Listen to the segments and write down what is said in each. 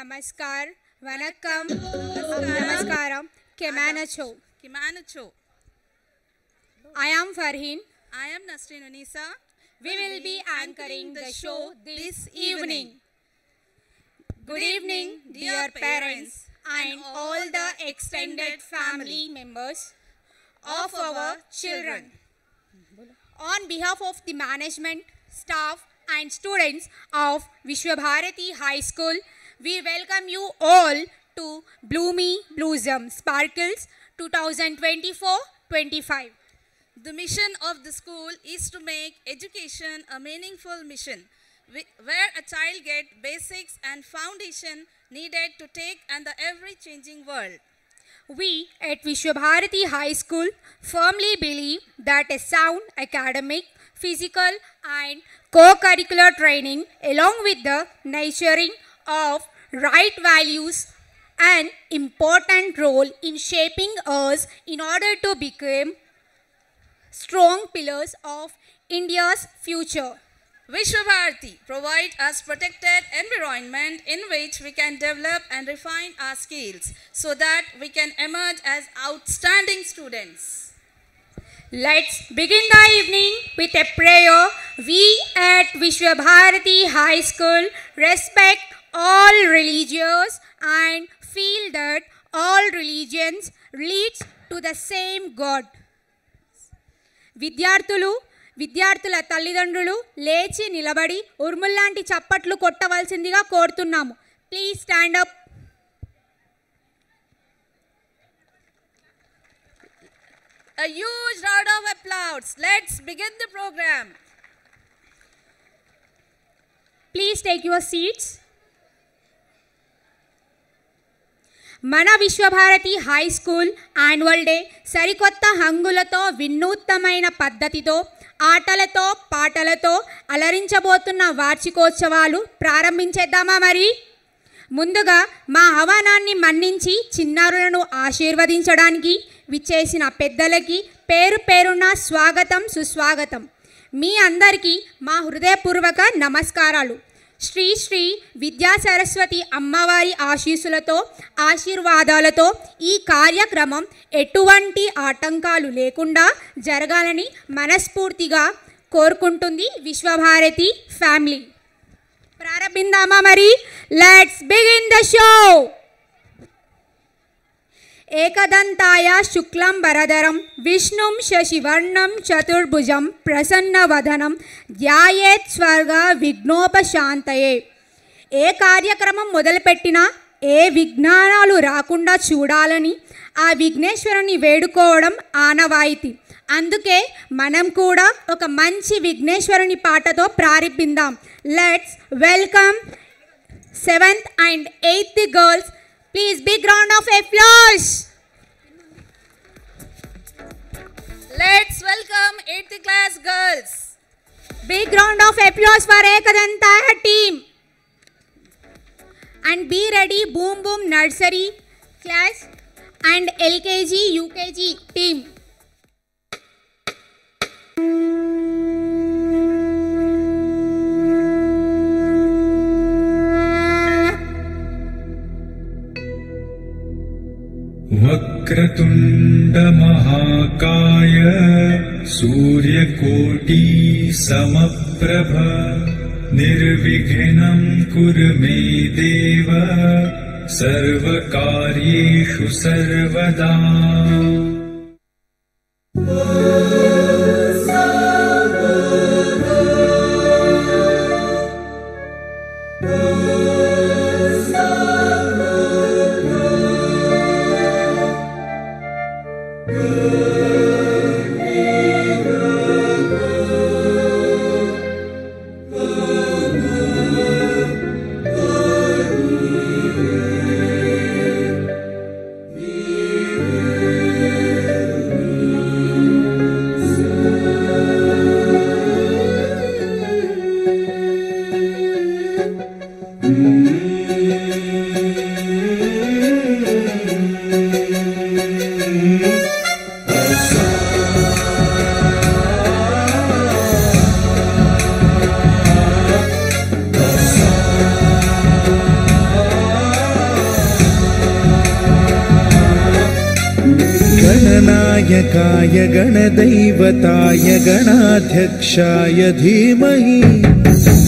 Namaskar, Vanakkam, Namaskaram, Kemanacho. I am Farheen. I am Nasreen Unisa. We will be anchoring the show this evening. Good evening, dear parents and all the extended family members of our children. On behalf of the management, staff and students of Vishwabharati High School, we welcome you all to Bloomy Blossom Sparkles 2024-25. The mission of the school is to make education a meaningful mission, where a child gets basics and foundation needed to take on the ever-changing world. We at Vishwabharati High School firmly believe that a sound academic, physical and co-curricular training along with the nurturing of right values an important role in shaping us in order to become strong pillars of India's future. Vishwabharati provides us protected environment in which we can develop and refine our skills so that we can emerge as outstanding students. Let's begin the evening with a prayer. We at Vishwabharati High School respect all religions and feel that all religions leads to the same God. విద్యార్థుల తల్లిదండ్రులు లేచి నిలబడి ఉర్ముల్లాంటి చప్పట్లు కొట్టవలసిందిగా కోరుతున్నాము. Please stand up. A huge round of applause. Let's begin the program. Please take your seats. మన Vishwabharati high school annual day సరికొత్త హంగులతో వినూత్నమైన పద్ధతితో ఆటలతో పాటలతో అలరించబోతున్న వార్షికోత్సవాలు ప్రారంభించేద్దామా? మరి ముందుగా మా ఆహ్వానాన్ని మన్నించి చిన్నారులను ఆశీర్వదించడానికి విచ్చేసిన పెద్దలకి పేరు పేరున స్వాగతం సుస్వాగతం. మీ అందరికీ మా హృదయపూర్వక నమస్కారాలు. శ్రీ శ్రీ విద్యా సరస్వతి అమ్మవారి ఆశీర్వాదాలతో ఈ కార్యక్రమం ఎటువంటి ఆటంకాలు లేకుండా జరగాలని మనస్ఫూర్తిగా కోరుకుంటుంది విశ్వభారతి ఫ్యామిలీ. ప్రారంభిద్దామా మరి? Let's begin the show. ఏకదంతాయ శుక్లం వరదరం విష్ణుం శశివర్ణం చతుర్భుజం ప్రసన్నవదనం ధ్యాయేత్ స్వర్గ విఘ్నోపశాంతయే. ఏ కార్యక్రమం మొదలుపెట్టినా ఏ విఘ్నాలు రాకుండా చూడాలని ఆ విఘ్నేశ్వరుని వేడుకోవడం ఆనవాయితీ. అందుకే మనం కూడా ఒక మంచి విఘ్నేశ్వరుని పాటతో ప్రారంభిద్దాం. Let's welcome 7th and 8th girls. Please, big round of applause. Let's welcome 8th class girls. Big round of applause for Ekadantaya team. And be ready, Boom Boom Nursery class and LKG UKG team. वक्रतुण्ड महाकाय सूर्यकोटि समप्रभ निर्विघ्नं कुरु मे देव सर्वकार्येषु सर्वदा. गणनायकाय गणदैवताय गणाध्यक्षाय धीमहि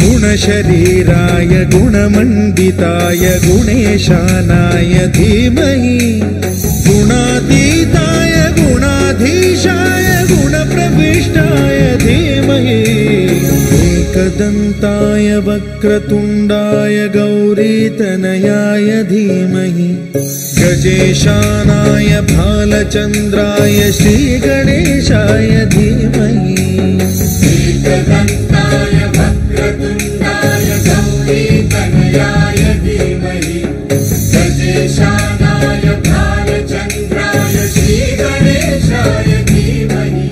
गुणशरीराय गुणमण्डिताय गुणेशानाय धीमहि गुणातीताय गुणाधीशाय गुणप्रविष्टाय धीमहि एकदन्ताय वक्रतुण्डाय गौरीतनयाय धीमहि गजेशानाय भालचन्द्राय श्रीगणेशाय धीमहि एकदन्ताय वक्रतुण्डाय गौरीतनयाय धीमहि गजेशानाय भालचन्द्राय श्रीगणेशाय धीमहि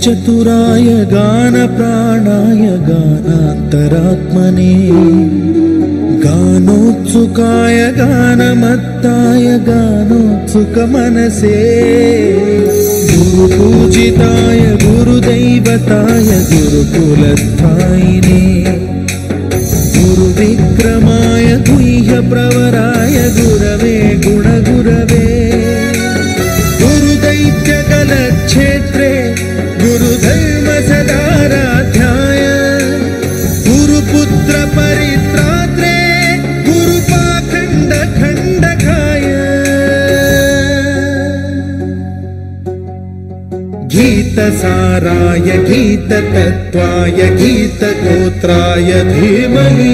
चतुराय गानप्राणाय गानान्तरात्मने गानोत्सुकाय गानमत्ताय गानोत्सुकमनसे गुरुपूजिताय गुरुदैवताय गुरुकुलस्थायिने गुरुविक्रमाय गुह्यप्रवराय गुरवे गुणगुरवे गुरुदैत्यकलक्षेत्रे गुरुधर्म सदाराध्याय गुरुपुत्र परित्रात्रे गुरुपाखण्ड खण्डकाय गीतसाराय गीततत्त्वाय गीतगोत्राय धीमहि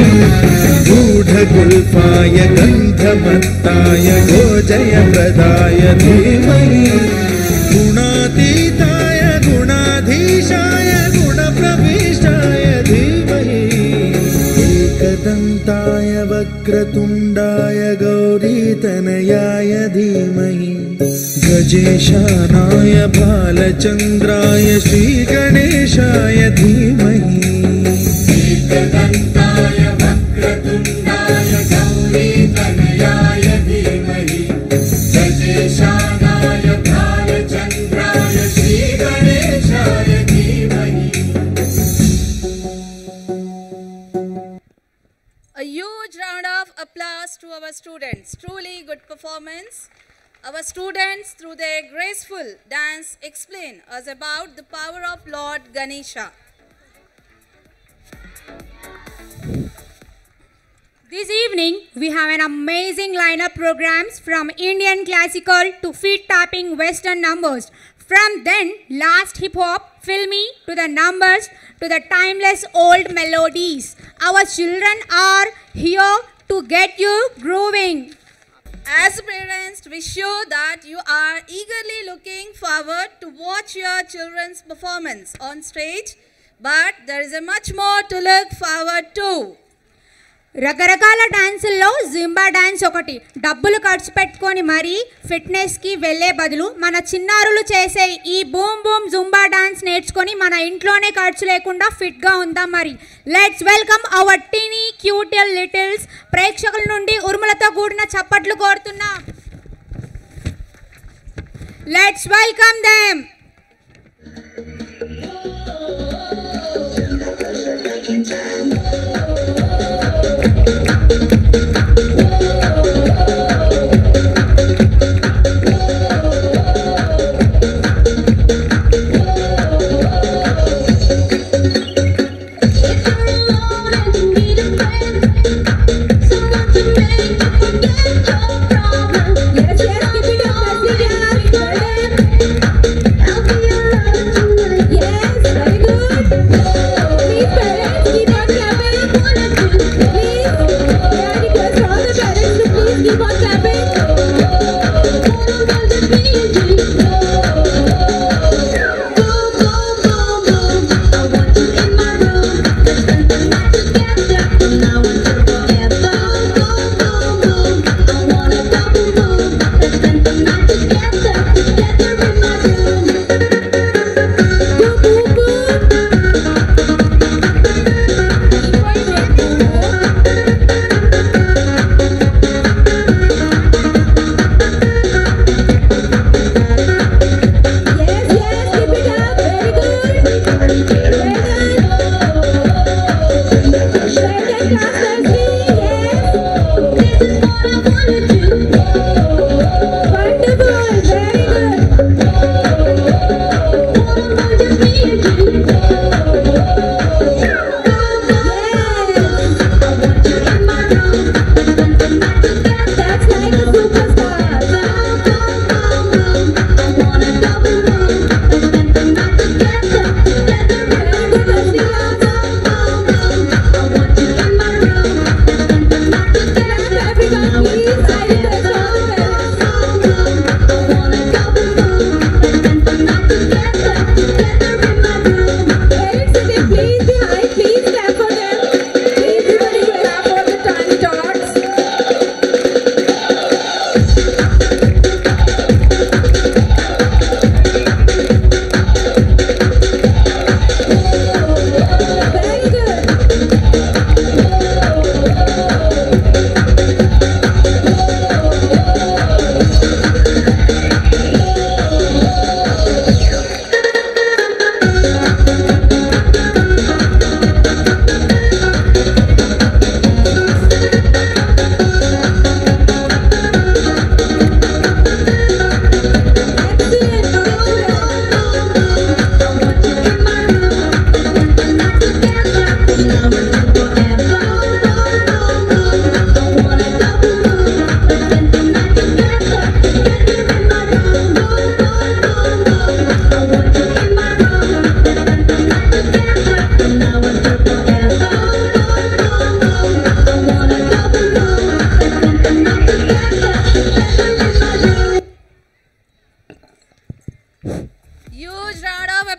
गूढगुल्फाय गन्धमत्ताय गोजयप्रदाय धीमहि गुणातीताय गुणाधीशाय गुणप्रविष्टाय धीमहि एकदन्ताय वक्रतुण्डाय गौरीतनयाय धीमहि गजेशानाय भालचन्द्राय श्रीगणेशाय धीमहि एकदन्ताय वक्रतुण्डाय गौरीतनयाय धीमहि गजेशानाय भालचन्द्राय श्रीगणेशाय धीमहि. A huge round of applause to our students. Truly good performance. Our students, through their graceful dance, explain us about the power of Lord Ganesha. This evening, we have an amazing lineup programs from Indian classical to feet-tapping Western numbers. From then, last hip-hop, filmy, to the numbers, to the timeless old melodies. Our children are here to get you grooving. As parents, we sure that you are eagerly looking forward to watch your children's performance on stage, but there is a much more to look forward to. రకరకాల డాన్సుల్లో జింబా dance ఒకటి. డబ్బులు ఖర్చు పెట్టుకొని మరీ ఫిట్నెస్కి వెళ్ళే బదులు మన చిన్నారులు చేసే ఈ బూమ్ బూమ్ జుంబా డాన్స్ నేర్చుకొని మన ఇంట్లోనే ఖర్చు లేకుండా ఫిట్గా ఉందాం. మరి let's welcome our teeny cute littles. ప్రేక్షకుల నుండి ఉరుములతో కూడిన చప్పట్లు కోరుతున్నాం. Let's welcome them. Yes, very good. Please, parents, keep on clapping.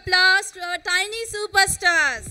applause to our tiny superstars.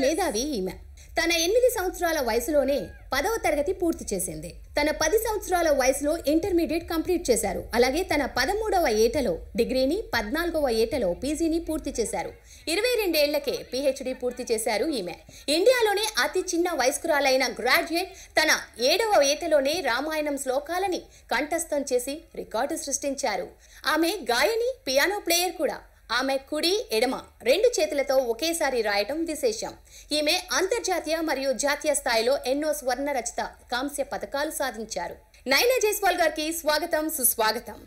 మేధావి ఈమె. తన 8 సంవత్సరాల వయసులోనే 10వ తరగతి పూర్తి చేసింది. తన 10 సంవత్సరాల వయసులో ఇంటర్మీడియట్ కంప్లీట్ చేశారు. అలాగే తన 13వ ఏటలో డిగ్రీని, 14వ ఏటలో పీజీని పూర్తి చేశారు. 22 ఏళ్లకే PhD పూర్తి చేశారు ఈమె. ఇండియాలోనే అతి చిన్న వయస్కురాలైన గ్రాడ్యుయేట్ తన 7వ ఏటలోనే రామాయణం శ్లోకాలని కంఠస్థం చేసి రికార్డు సృష్టించారు. ఆమె గాయని, పియానో ప్లేయర్ కూడా. ఆమె కుడి, ఎడమ 2 చేతులతో ఒకేసారి రాయటం విశేషం. ఈమె అంతర్జాతీయ మరియు జాతీయ స్థాయిలో ఎన్నో స్వర్ణ రచిత కాంస్య పతకాలు సాధించారు. నైనా జైస్వాల్ గారికి స్వాగతం, సుస్వాగతం.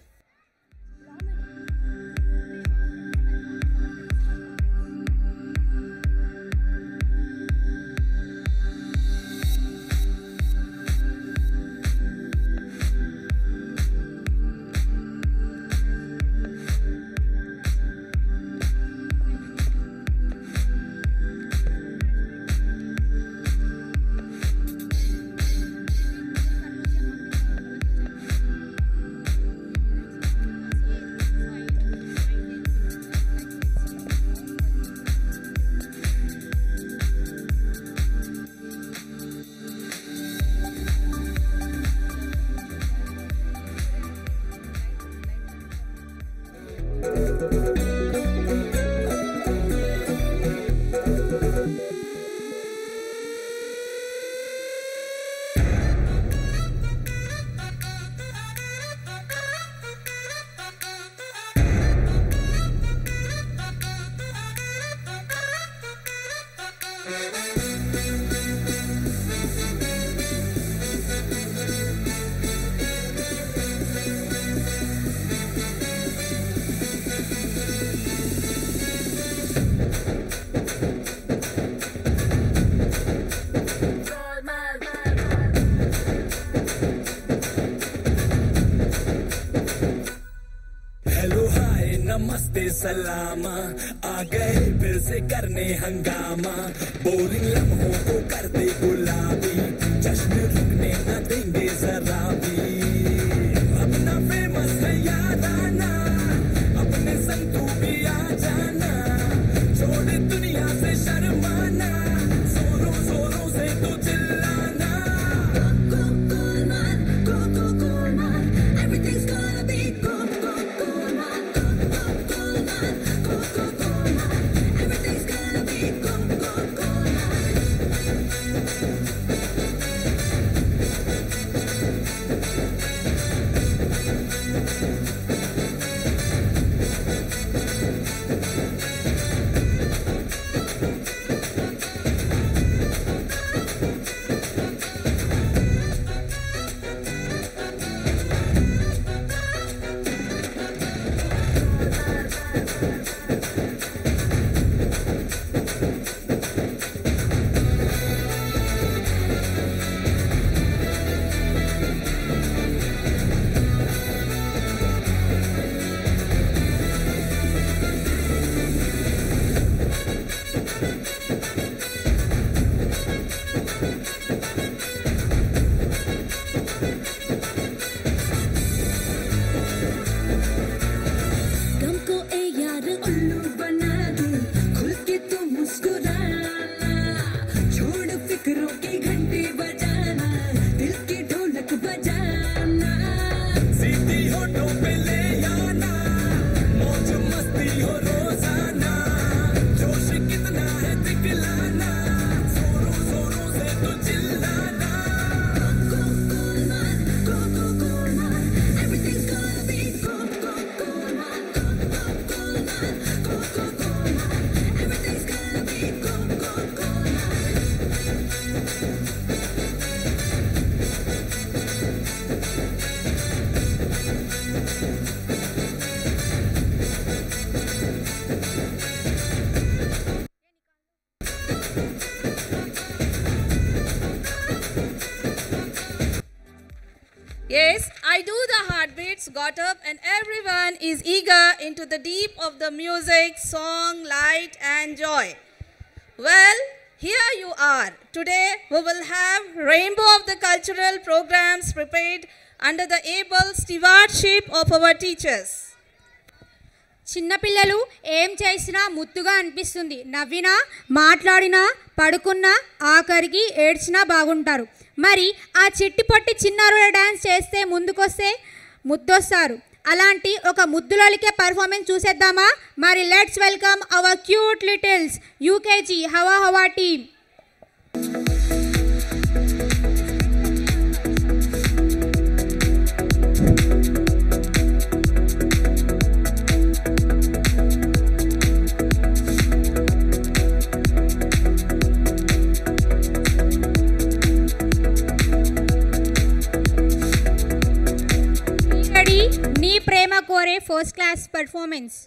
नमस्ते सलामा आ गए फिर से करने हंगामा बोरिंग लम्हों को कर दे गुलाबी जश्न रुकने न देंगे जरा भी अपना फेमस है याद आना अपने संग तू भी आ जाना छोड़ दुनिया से शर्माना जोरों जोरों से तू चिल्लाना go cool man go cool man everything's gonna be go cool man everything's gonna be go चिल्लाना Yes, I do. The heartbeats got up and everyone is eager into the deep of the music, song, light and joy. Well, here you are. Today we will have rainbow of the cultural programs prepared under the able stewardship of our teachers. చిన్నపిల్లలు ఏం చేసినా ముద్దుగా అనిపిస్తుంది. నవ్వినా, మాట్లాడినా, పడుకున్నా, ఆఖరికి ఏడ్చినా బాగుంటారు. మరి ఆ చిట్టిపొట్టి చిన్నారుల డ్యాన్స్ చేస్తే ముందుకొస్తే ముద్దొస్తారు. అలాంటి ఒక ముద్దులోలికే పర్ఫార్మెన్స్ చూసేద్దామా? మరి let's welcome our cute littles UKG హవా హవా టీమ్. నీ ప్రేమ కోరే first class performance.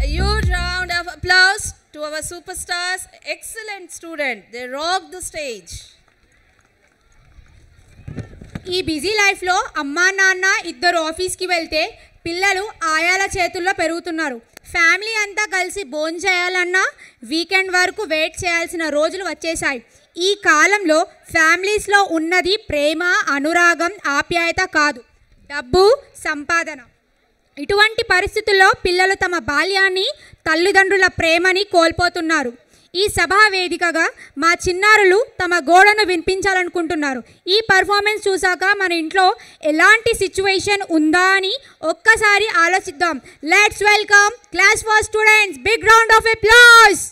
A huge round of applause to to our superstars, excellent student. They rock the stage. ఈ బిజీ లైఫ్లో అమ్మా నాన్న ఇద్దరు ఆఫీస్కి వెళ్తే పిల్లలు ఆయాల చేతుల్లో పెరుగుతున్నారు. ఫ్యామిలీ అంతా కలిసి భోజనం చేయాలన్నా వీకెండ్ వరకు వెయిట్ చేయాల్సిన రోజులు వచ్చేసాయి. ఈ కాలంలో ఫ్యామిలీస్లో ఉన్నది ప్రేమ, అనురాగం, ఆప్యాయత కాదు, డబ్బు, సంపాదన. ఇటువంటి పరిస్థితుల్లో పిల్లలు తమ బాల్యాన్ని, తల్లిదండ్రుల ప్రేమని కోల్పోతున్నారు. ఈ సభా వేదికగా మా చిన్నారులు తమ గోడను వినిపించాలనుకుంటున్నారు. ఈ పర్ఫార్మెన్స్ చూసాక మన ఇంట్లో ఎలాంటి సిచ్యువేషన్ ఉందా అని ఒక్కసారి ఆలోచిద్దాం. Let's welcome class 4 students. Big round of applause.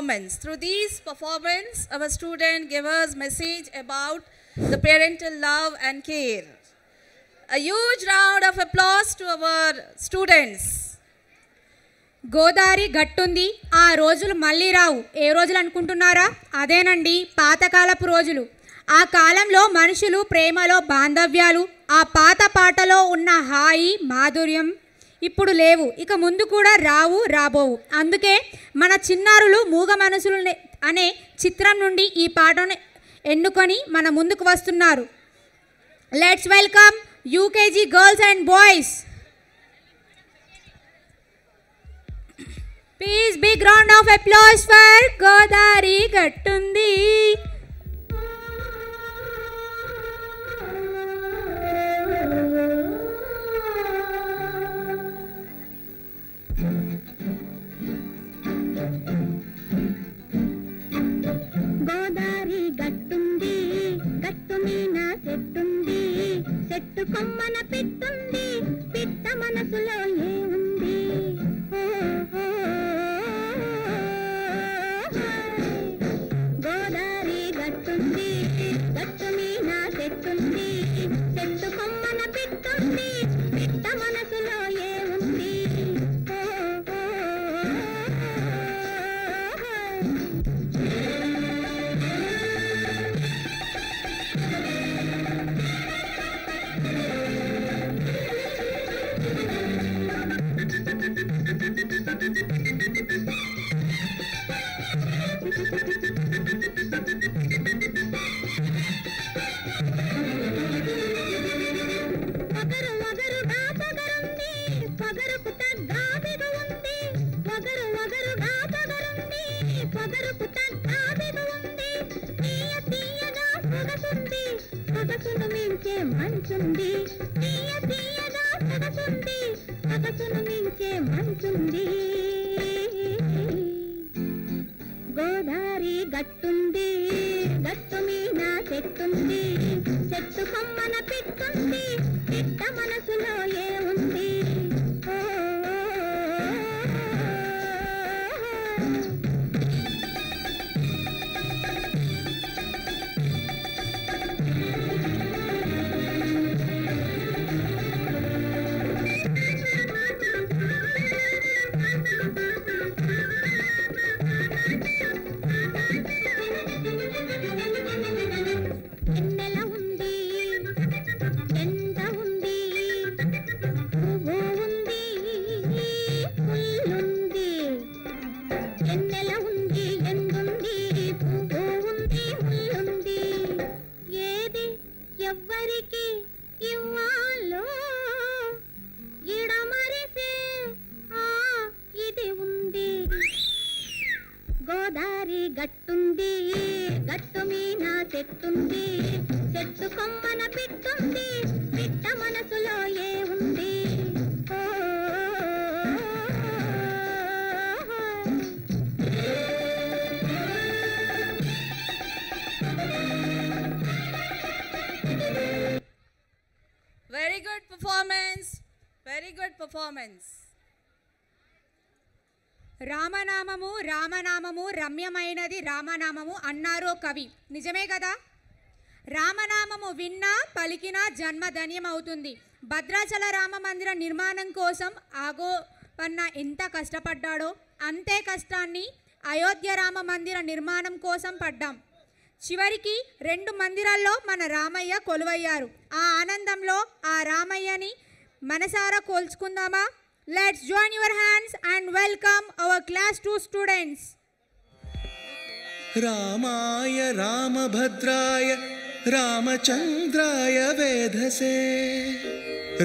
performance. Through these performance, our student gave us message about the parental love and care. A huge round of applause to our students. గోదారి గట్టుంది, ఆ రోజులు మళ్ళీ రావు. ఏ రోజులు అనుకుంటున్నారా? అదేనండి, పాతకాలపు రోజులు. ఆ కాలంలో మనుషులు ప్రేమలో బాంధవ్యాలు, ఆ పాత పాటలో ఉన్న హాయి మాధుర్యం ఇప్పుడు లేవు, ఇక ముందు కూడా రాబోవు. అందుకే మన చిన్నారులు మూగ మనసులు అనే చిత్రం నుండి ఈ పాటను ఎన్నుకొని మన ముందుకు వస్తున్నారు. Let's welcome UKG girls and boys. Please big round of applause for గోదారి గట్టుంది. గోదారి గట్టుంది, గట్టు మీన చెట్టుంది, చెట్టు కొమ్మన పిట్టుంది, పిట్ట మనసులో ఏముంది? గోదారి గట్టుంది, గట్టు మీన చెట్టుంది, చెట్టు కొమ్మన పిట్టుంది, పిట్ట మనసులో ఏముంది? మంచుంది తీయ తీయగా సొగసుంది, సొగసును మించే మంచుంది. గోదారి గట్టుంది, గట్టు మీద చెట్టుంది, చెట్టు కొమ్మన పిట్టుంది, పిట్ట మనసులో ఏముంది? ఎవ్వరికి ఇవ్వాలో ఇడమరిసే ఇది ఉంది. గోదారి గట్టుంది, గట్టు మీన చెట్టుంది, చెట్టు కొమ్మన పిట్టుంది, పిట్ట మనసులో ఏముంది? Very good performance. Very good performance. రామనామము రామనామము రమ్యమైనది రామనామము అన్నారో కవి. నిజమే కదా? రామనామము విన్నా పలికినా జన్మధన్యం అవుతుంది. భద్రాచల రామ మందిర నిర్మాణం కోసం ఆగోపన్న ఎంత కష్టపడ్డాడో అంతే కష్టాన్ని అయోధ్య రామ మందిర నిర్మాణం కోసం పడ్డాం. చివరికి 2 మందిరాల్లో మన రామయ్య కొలువయ్యారు. ఆ ఆనందంలో ఆ రామయ్యని మనసారా కోల్చుకుందామా? Let's join your hands and welcome our class 2 students. రామాయ రామభద్రాయ రామచంద్రాయ వేధసే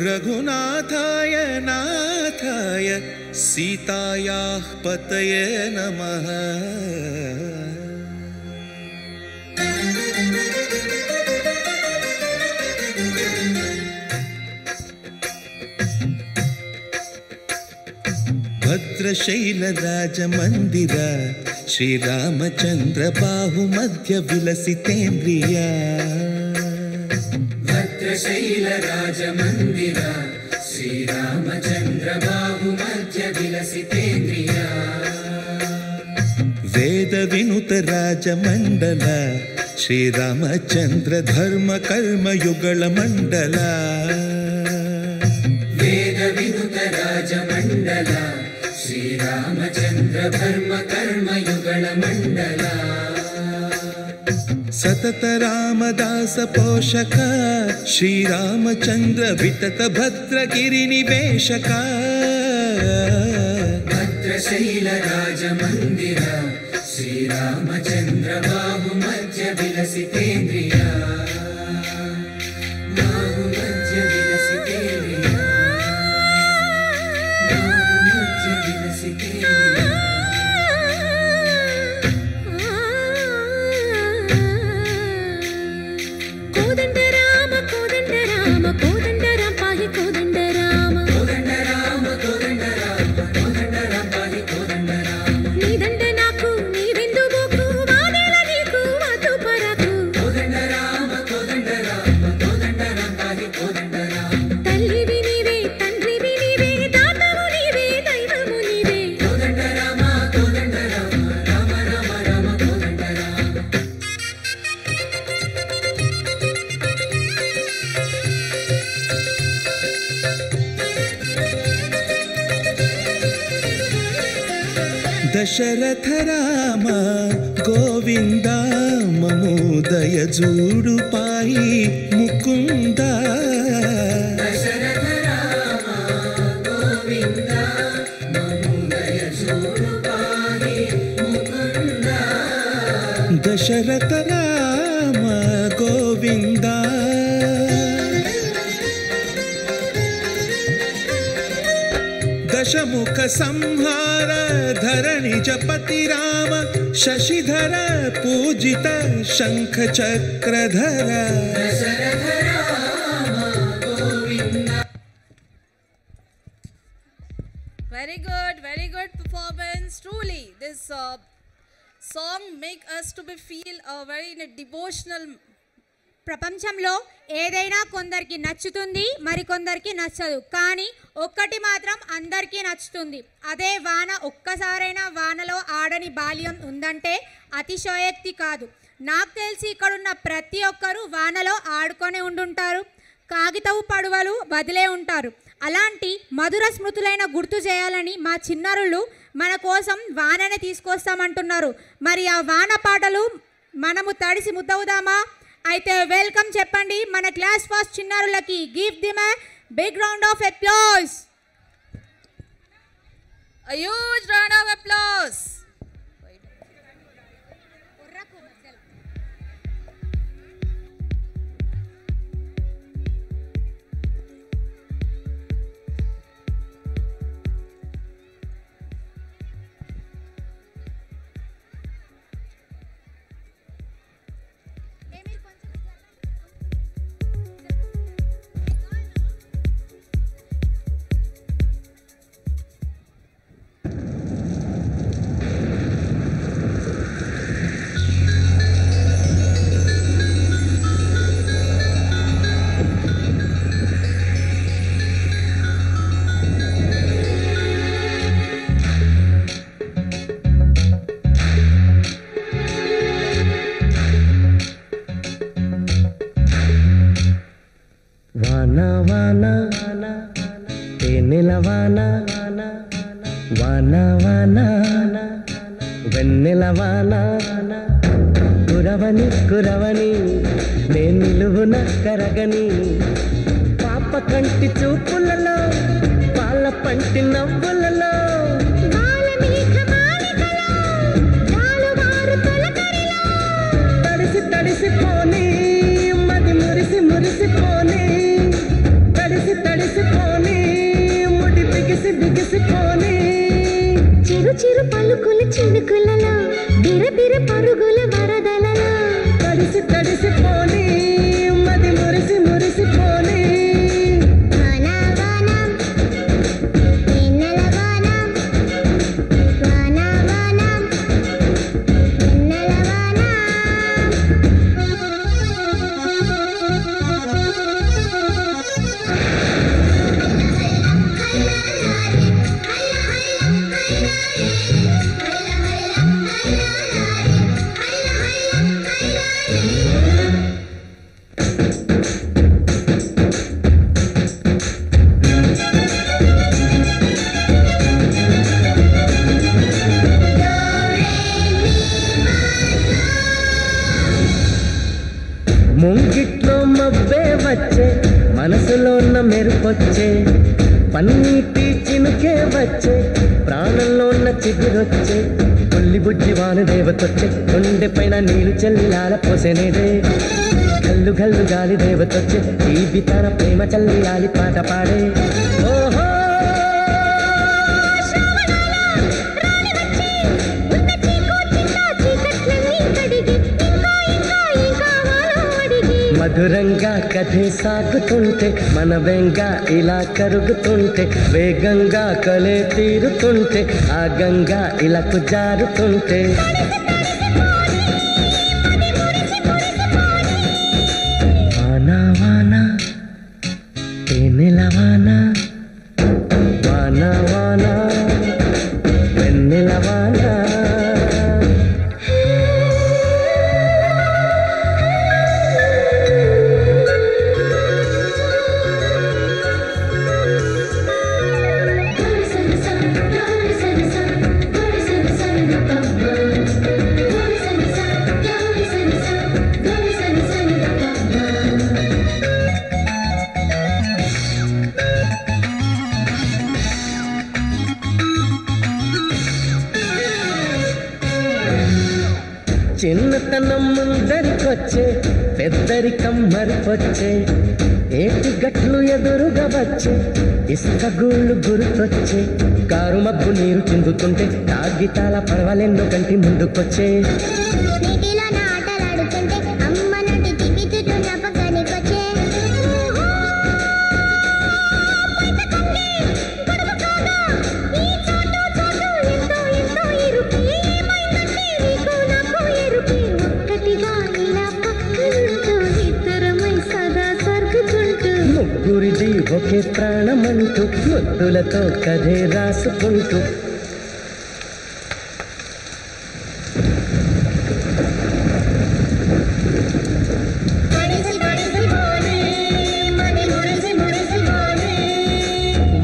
రఘునాథాయ నాథాయ సీతాయాః పతయే నమః. భద్రశైలరాజమందిర శ్రీరామచంద్ర బాహుమధ్య విలసితేంద్రియ. భద్రశైలరాజమందిర శ్రీరామచంద్ర బాహుమధ్య విలసితేంద్రియ. వేద వినుత రాజమండల శ్రీరామచంద్ర ధర్మ కర్మయుగళ మండల వేద వినుత రాజమండల శ్రీరామచంద్ర ధర్మ కర్మయుగళ మండల సతత రామదాస పోషక శ్రీరామచంద్ర వితత భద్రగిరి నివేశక భద్రశైల రాజమందిర శ్రీరామచంద్ర బాహు మధ్య విలసితేంద్రియ బాహు మధ్య విలసితేంద్రియ బాహు మధ్య విలసితేంద్రియ కోదండ రామ కోదండ రామ కోదండ రామ పాహి కోదండ రామ కోదండ రామ కోదండ రామ కోదండ రామ పాహి కోదండ రామ నీదండ నాకు నీవెందు బోకు వాదేల నీకు వాతు పరకు కోదండ రామ కోదండ రామ కోదండ రామ పాహి కోదండ రామ తల్లివి నీవే తండ్రివి నీవే దాతవు నీవే దైవము నీవే కోదండ రామ కోదండ రామ రామ రామ రామ కోదండ రామ దశరథ రామ గోవింద మమోదయ జూడు పాయి ముకుంద దశరథ రామ గోవింద మముదయ చూడు పాహి ముకుంద దశరథ రామ గోవింద దశముఖ సంహార ధరణి జపతి రామ శశిధర పూజిత శంఖ చక్రధర Dasharatha Rama Govinda. Very good performance. Truly, this song make us to be feel very in a devotional. ప్రపంచంలో ఏదైనా కొందరికి నచ్చుతుంది మరికొందరికి నచ్చదు, కానీ ఒక్కటి మాత్రం అందరికీ నచ్చుతుంది. అదే వాన. ఒక్కసారైనా వానలో ఆడని బాల్యం ఉందంటే అతిశయోక్తి కాదు. నాకు తెలిసి ఇక్కడున్న ప్రతి ఒక్కరూ వానలో ఆడుకొని ఉండుంటారు, కాగితపు పడవలు వదిలే ఉంటారు. అలాంటి మధుర స్మృతులైన గుర్తు చేయాలని మా చిన్నారులు మన కోసం వానని తీసుకొస్తామంటున్నారు. మరి ఆ వాన పాటలు మనము తడిసి ముద్దవుదామా? అయితే వెల్కమ్ చెప్పండి మన క్లాస్ ఫస్ట్ చిన్నారులకి. Give them a big round of applause. A huge round of applause. వానా వానా తేనెల వానా వానా వానా వెన్నెల వానా కురవని కురవని నే నిలువున కరగని పాప కంటి చూపులలో పాల పంటి నవ్వులలో తడిసి తడిసిపోని మది మురిసి మురిసిపోని తడిసి తడిసిపోని ముడి బిగిసి బిగిసిపోని చిరు చిరు పలుకుల చినుకులలో బిరబిర పరుగుల వరదలలో తడిసి తడిసిపోని మది మురిసి మురిసిపోని వానవానం వెన్నెలవానం వానవానం వెన్నెలవానం మెరుపొచ్చే పన్నీటి చినుకే వచ్చే ప్రాణంలో ఉన్న చిగురొచ్చే పుల్లి బుజ్జి వాన దేవతొచ్చే గుండె పైన నీళ్లు చెల్లిలాల పోసెనేదే గల్లు గల్లు గాలి దేవతొచ్చే ఈ బితన ప్రేమ చల్లి లాలి పాట పాడే ఓహో మధురంగా కథే సాగుతుంటే మన బెంగా ఇలా కరుగుతుంటే వేగంగా కలే తీరుతుంటే ఆ గంగా ఇలా జారుతుంటే వానా వానా తేనెల వానా వానా వానా వెన్నెల వానా చిన్నతనం ముందరికొచ్చే పెద్దరికం మరిపొచ్చే ఏటి గట్లు ఎదురుగా వచ్చే ఇసుక గూళ్ళు గుర్తొచ్చే కారు మబ్బు నీరు చిందుతుంటే తాగితాల పర్వాలెన్నో కంటి ముందుకొచ్చే ముగ్గురిది ఒకే ప్రాణమంటూ ముద్దులతో కథే రాసుకుంటూ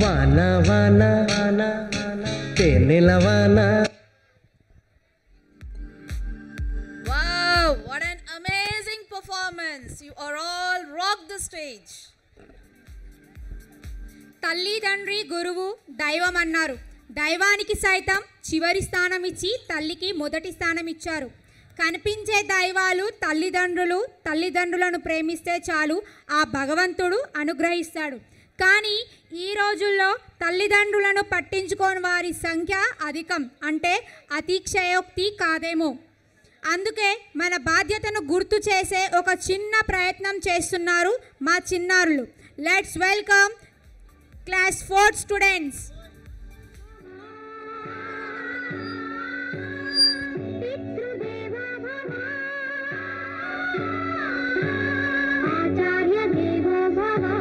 వానా వానా వానా తేనెల వానా. Wow, what an amazing performance. You are all rocked the stage. తల్లి తండ్రి గురువు దైవం అన్నారు. దైవానికి సైతం చివరి స్థానం ఇచ్చి తల్లికి మొదటి స్థానం ఇచ్చారు. కనిపించే దైవాలు తల్లిదండ్రులను ప్రేమిస్తే చాలు ఆ భగవంతుడు అనుగ్రహిస్తాడు. కానీ ఈ రోజుల్లో తల్లిదండ్రులను పట్టించుకోని వారి సంఖ్య అధికం, అంటే అతిశయోక్తి కాదేమో. అందుకే మన బాధ్యతను గుర్తు చేసే ఒక చిన్న ప్రయత్నం చేస్తున్నారు మా చిన్నారులు. Let's welcome Class 4 students. Acharya Devo Bhava.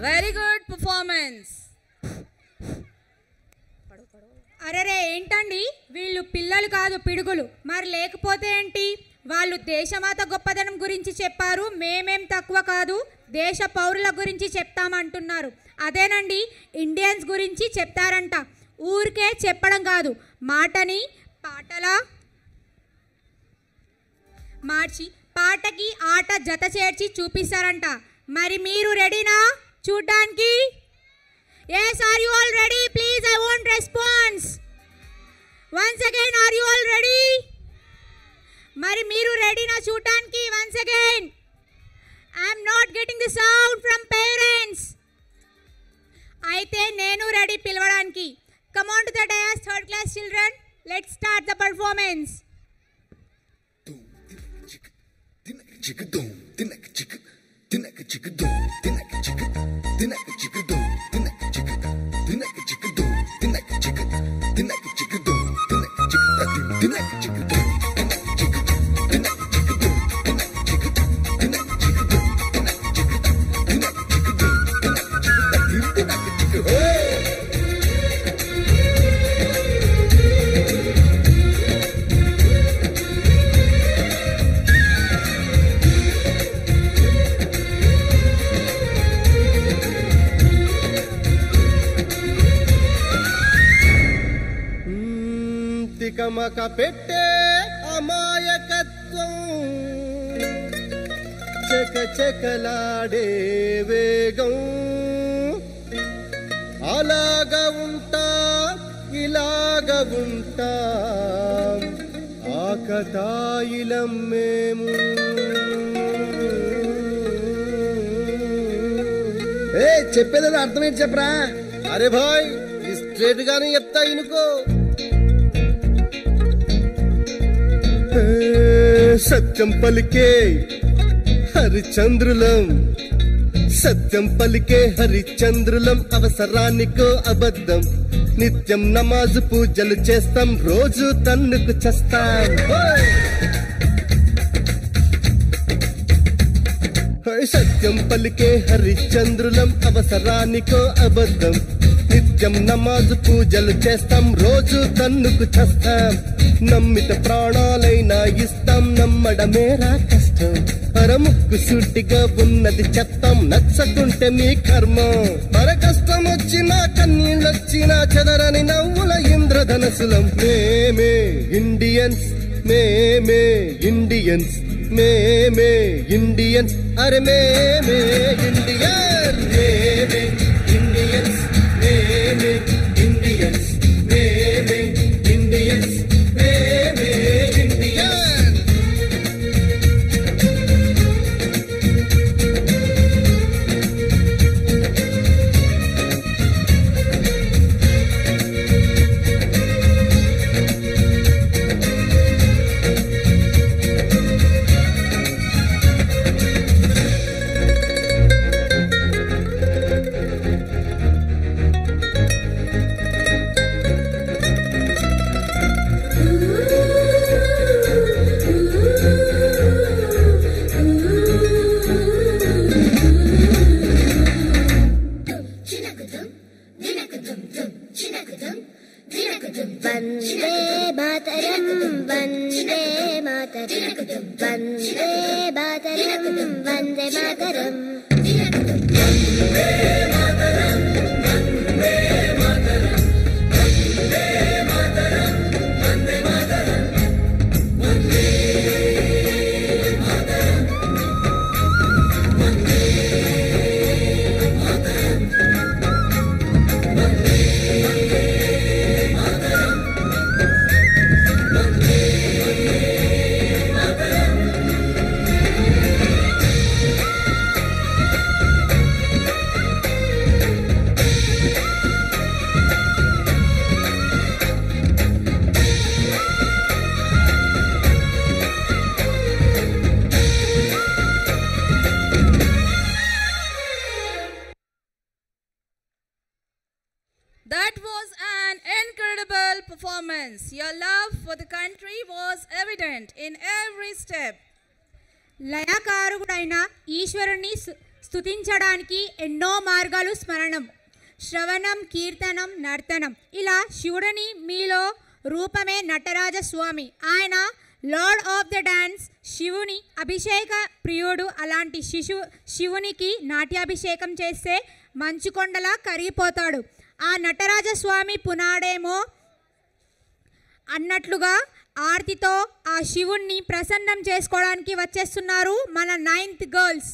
Very good performance. అరెరే ఏంటండి వీళ్ళు పిల్లలు కాదు పిడుగులు. మరి లేకపోతే ఏంటి? వాళ్ళు దేశమాత గొప్పదనం గురించి చెప్పారు, మేమేం తక్కువ కాదు దేశ పౌరుల గురించి చెప్తామంటున్నారు. అదేనండి ఇండియన్స్ గురించి చెప్తారంట. ఊరికే చెప్పడం కాదు, మాటని పాటలా మార్చి పాటకి ఆట జత చేర్చి చూపిస్తారంట. మరి మీరు రెడీనా చూడ్డానికి? Yes, are you all ready? Please, I want response. Once again, are you all ready? మరి మీరు రెడీనా చూడడానికి? Once again, I am not getting the sound from parents. అయితే నేను రెడీ పిలవడానికి. Come on to the dais, third class children. Let's start the performance. తికమక పెట్టే అమాయకత్వం చకచకలాడే వేగం అలాగా ఉంటా ఇలాగా ఉంటా ఆకతాయిలం మేము. చెప్పేది అర్థమేంటి చెప్పరా? అరే భాయ్ స్ట్రేట్ గానే చెప్తా ఇనుకో. సత్యం పలికే హరిచంద్రులం, సత్యం పలికే హరిచంద్రులం, అవసరానికో అబద్ధం, నిత్యం నమాజు పూజలు చేస్తాం, రోజు తన్నుకు చేస్తాం. సత్యం పలికే హరిచంద్రులం, అవసరానికో అబద్ధం, నిత్యం నమాజు పూజలు చేస్తాం, రోజు తన్నుకు చేస్తాం, నమ్మిత ప్రాణాలైనా ఇస్తాం, నమ్మడమేరా కష్టం, అరముక్కు సూటిగా ఉన్నది చెత్తం, నచ్చకుంటే మీ కర్మం. అర కష్టం వచ్చినా కన్నీళ్ళొచ్చినా చెదరని నవ్వుల ఇంద్రధనసులం. మేమే ఇండియన్స్, మేమే ఇండియన్స్, మేమే ఇండియన్స్, అరే మేమే ఇండియన్, మేమే ఇండియన్స్, మేమే ఇండియన్స్, మేమే ఇండియన్స్, మేమే Indian. students, your love for the country was evident in every step. లయకారకుడైన ఈశ్వరుని స్తుతించడానికి ఎన్నో మార్గాలు స్మరణం, శ్రవణం, కీర్తనం, నర్తనం. ఇలా శివుడిని మీలో రూపమే నటరాజ స్వామి. ఆయన లార్డ్ ఆఫ్ ద డాన్స్, శివుని అభిషేక ప్రియుడు. అలాంటి శివునికి నాట్యాభిషేకం చేస్తే మంచుకొండలా కరిగిపోతాడు. ఆ నటరాజస్వామి పునాడేమో అన్నట్లుగా ఆర్తితో ఆ శివుణ్ణి ప్రసన్నం చేసుకోవడానికి వచ్చేస్తున్నారు మన 9th girls.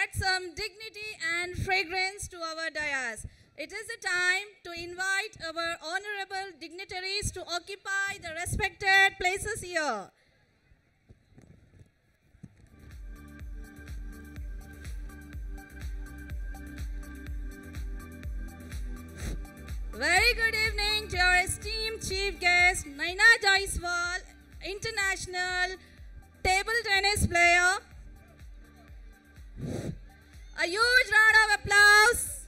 add some dignity and fragrance to our dais. It is the time to invite our honorable dignitaries to occupy the respected places here. Very good evening to our esteemed chief guest, Naina Jaiswal, international table tennis player. A huge round of applause.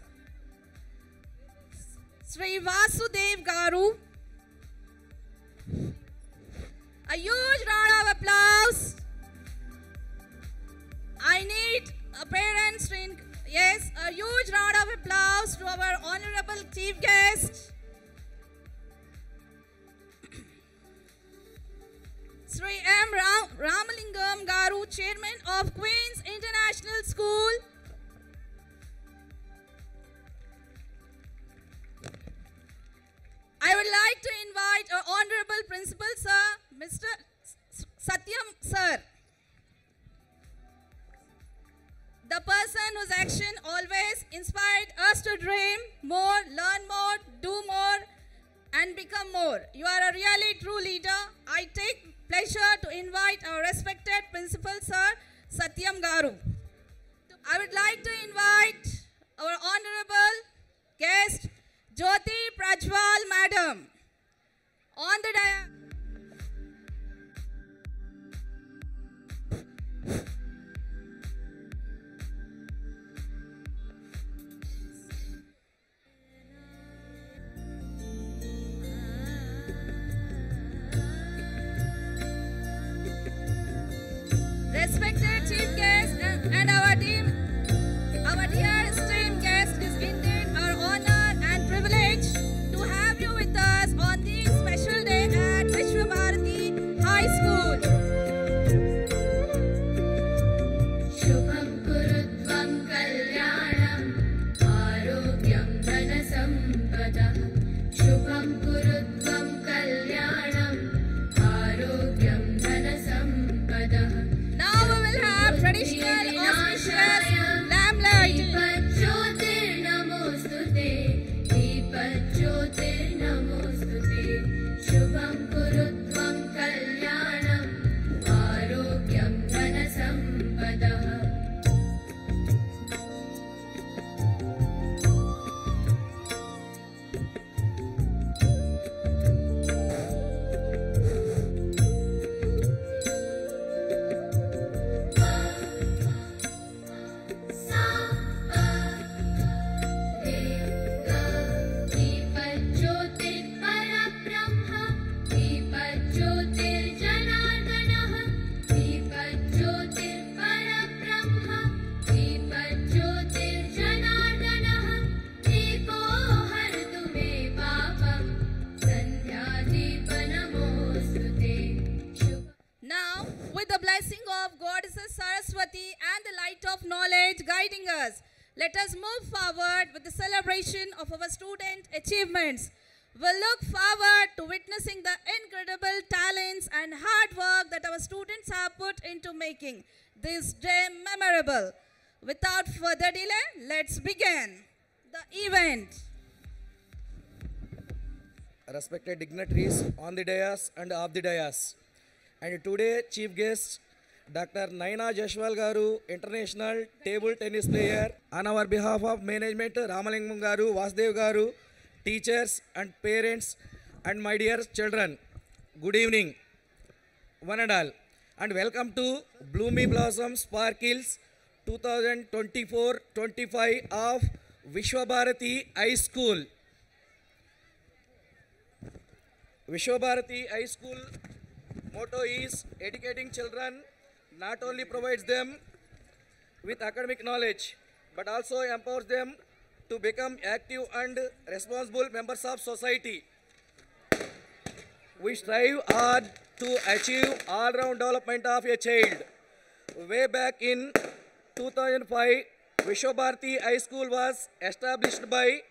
Sri Vasudev Garu. A huge round of applause. I need a parents in. Yes, a huge round of applause to our honorable chief guest, Sri M. Ramalingam Garu, Chairman of Queen's International School. I would like to invite our honorable principal, sir, Mr. Satyam, sir. The person whose action always inspired us to dream more, learn more, do more, and become more. You are a really true leader. I take pleasure to invite our respected principal, sir, Satyam Garu. I would like to invite our honorable guest, Jyoti Prajwal, madam, on the dais. Respected chief guest and our dear esteemed guest, it is indeed our honor and privilege to have you with us on this special day at Vishwa Bharati High School. Shubham kurutvam kalyanam arogyam dhana sampada. Shubham kurutvam kalyanam arogyam dhana sampada. Now we will have traditional auspicious lamplight. Deepajyotir namostute, Deepajyotir namostute. Shubham kurutvam kalyanam arogyam dhana sampada. Now, with the blessing of Goddesses Saraswati and the light of knowledge guiding us, let us move forward with the celebration of our student achievements. We'll look forward to witnessing the incredible talents and hard work that our students have put into making this day memorable. Without further delay, let's begin the event. Respected dignitaries on the dais and off the dais. And today, chief guest, Dr. Naina Jaiswal Garu, international table tennis player. On our behalf of management, Ramalingam Garu, Vasudev Garu, teachers and parents and my dear children, good evening, one and all. And welcome to Bloomy Blossom Sparkles 2024-25 of Vishwa Bharati High School. Vishwa Bharati High School motto is educating children not only provides them with academic knowledge but also empowers them to become active and responsible members of society. We strive hard to achieve all-round development of a child. Way back in 2005, Vishwa Bharati High School was established by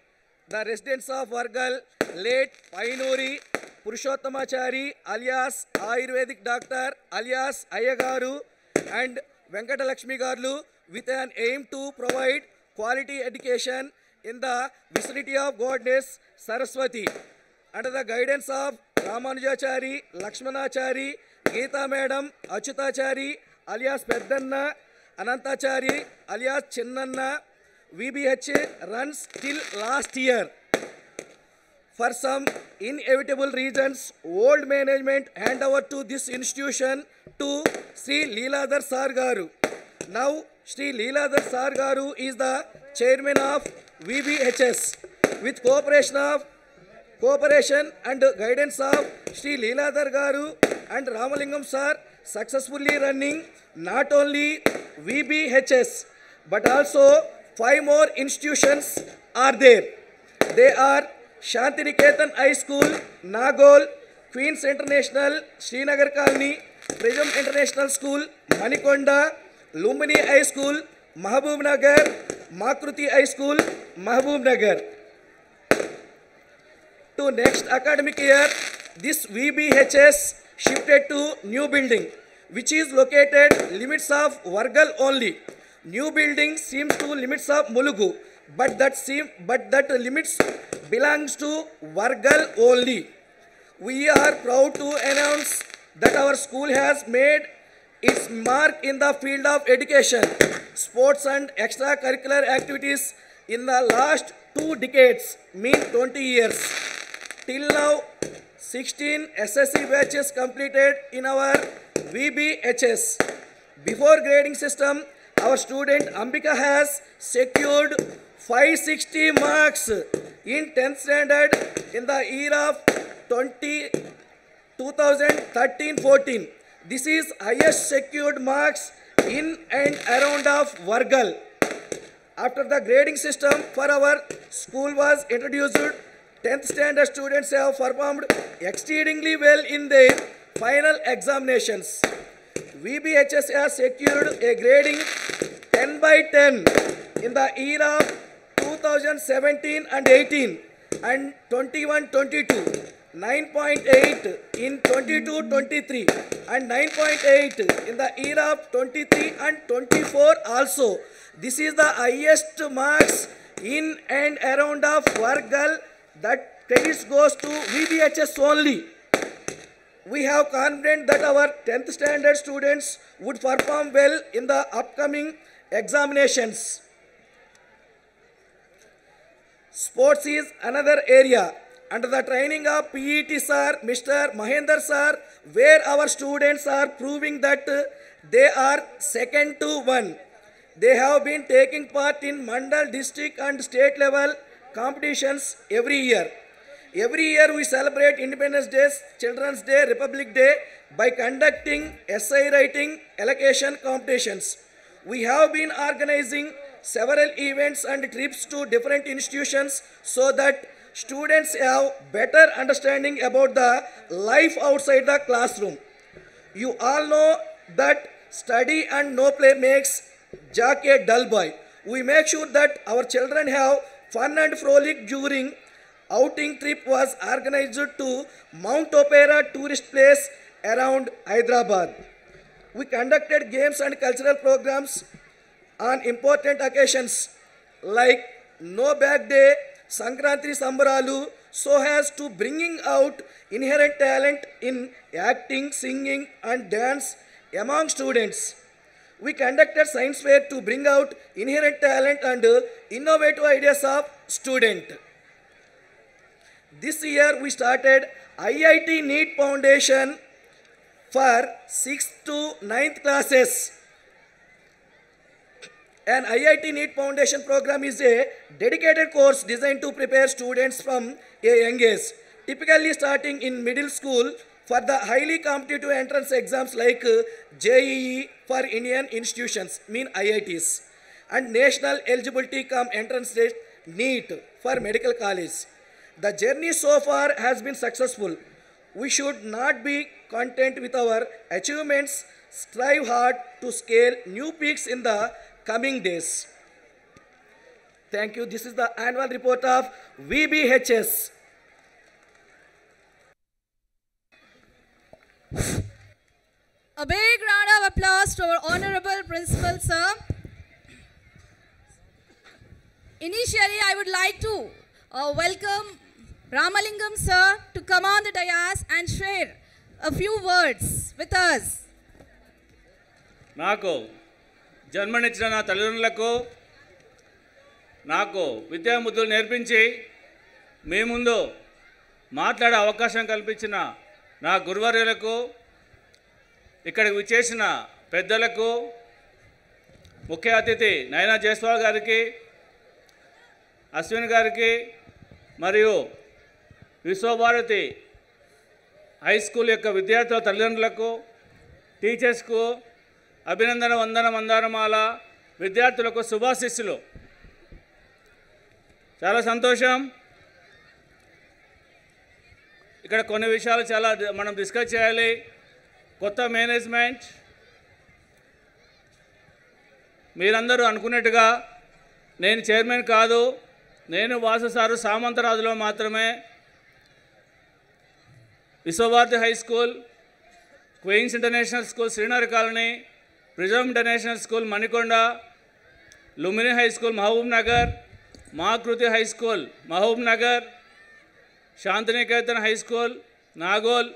the residents of Vargal, late Painuri Purushottamachari alias Ayurvedic doctor alias Ayyagaru and Venkatalakshmi Garlu with an aim to provide quality education in the vicinity of Goddess Saraswati. Under the guidance of Ramanujachari, Lakshmanachari, Geeta Madam, Achutachari, alias Peddanna, Anantachari, alias Chinnanna, VBH runs till last year. For some inevitable reasons, old management hand over to this institution to Sri Leeladhar Sar Garu. Now, Sri Leeladhar Sar Garu is the chairman of VBHS. With cooperation and guidance of Sri Leeladhar Garu and Ramalingam Sir, successfully running not only VBHS but also 5 more institutions are there. They are Shantiniketan High School, Nagol, Queens International, Srinagar Colony, Prism International School, Manikonda, Lumbini High School, Mahabub Nagar, Makruti High School, Mahabub Nagar. To next academic year, this VBHS shifted to new building, which is located limits of Vargal only. New building seems to limits of Mulugu, but that limits belongs to Vargal only. We are proud to announce that our school has made its mark in the field of education, sports and extracurricular activities in the last 2 decades, mean 20 years. Till now, 16 SSC batches completed in our VBHS. Before grading system, our student Ambika has secured 560 marks in 10th standard in the year of 2013-14. This is highest secured marks in and around of Vargal. After the grading system for our school was introduced, 10th standard students have performed exceedingly well in their final examinations. VBHS has secured a grading 10 by 10 in the year of 2017 and 18 and 21-22, 9.8 in 22-23 and 9.8 in the year of 23 and 24 also. This is the highest marks in and around of Vargal. That credit goes to VBHS only. We have confidence that our 10th standard students would perform well in the upcoming examinations. Sports is another area. Under the training of PET sir, Mr. Mahendra sir, where our students are proving that they are second to one. They have been taking part in Mandal, district and state level competitions every year. Every year we celebrate Independence Day, Children's Day, Republic Day by conducting essay writing allocation competitions. We have been organizing several events and trips to different institutions so that students have better understanding about the life outside the classroom. You all know that study and no play makes Jack a dull boy. We make sure that our children have fun and frolic during outing trip was organized to Mount Opera tourist place around Hyderabad. We conducted games and cultural programs on important occasions like No Bag Day, Sankranti Sambaralu, so as to bringing out inherent talent in acting, singing and dance among students. We conducted science fair to bring out inherent talent and innovative ideas of student. This year we started IIT NEET Foundation for 6th to 9th classes. An IIT NEET Foundation program is a dedicated course designed to prepare students from a young age, typically starting in middle school for the highly competitive entrance exams like JEE for Indian institutions, mean IITs, and National Eligibility Cum Entrance Test, NEET, for medical college. The journey so far has been successful. We should not be content with our achievements, strive hard to scale new peaks in the coming days. Thank you. This is the annual report of VBHS. A big round of applause to our Honorable Principal Sir. Initially, I would like to welcome Ramalingam sir to come on the dais and share a few words with us. నాకు జన్మనిచ్చిన నా తల్లిదండ్రులకు నాకు విద్యాబుద్ధులు నేర్పించి మీ ముందు మాట్లాడే అవకాశం కల్పించిన నా గురువర్యులకు, ఇక్కడికి విచ్చేసిన పెద్దలకు, ముఖ్య అతిథి నైనా జైస్వాల్ గారికి, అశ్విన్ గారికి మరియు విశ్వభారతి హై స్కూల్ యొక్క విద్యార్థుల తల్లిదండ్రులకు, టీచర్స్కు అభినందన వందన మందారమాల, విద్యార్థులకు శుభాశీస్సులు. చాలా సంతోషం. ఇక్కడ కొన్ని విషయాలు చాలా మనం డిస్కస్ చేయాలి. కొత్త మేనేజ్మెంట్, మీరందరూ అనుకున్నట్టుగా నేను చైర్మన్ కాదు, నేను వాసు సారు సామంతరాజులో మాత్రమే. Vishwabharati high school, Queens international school Srinagar colony, Prism international school Manikonda, Lumini high school Mahabubnagar, మాకృతి high school Mahabubnagar, Shantiniketan high school Nagole,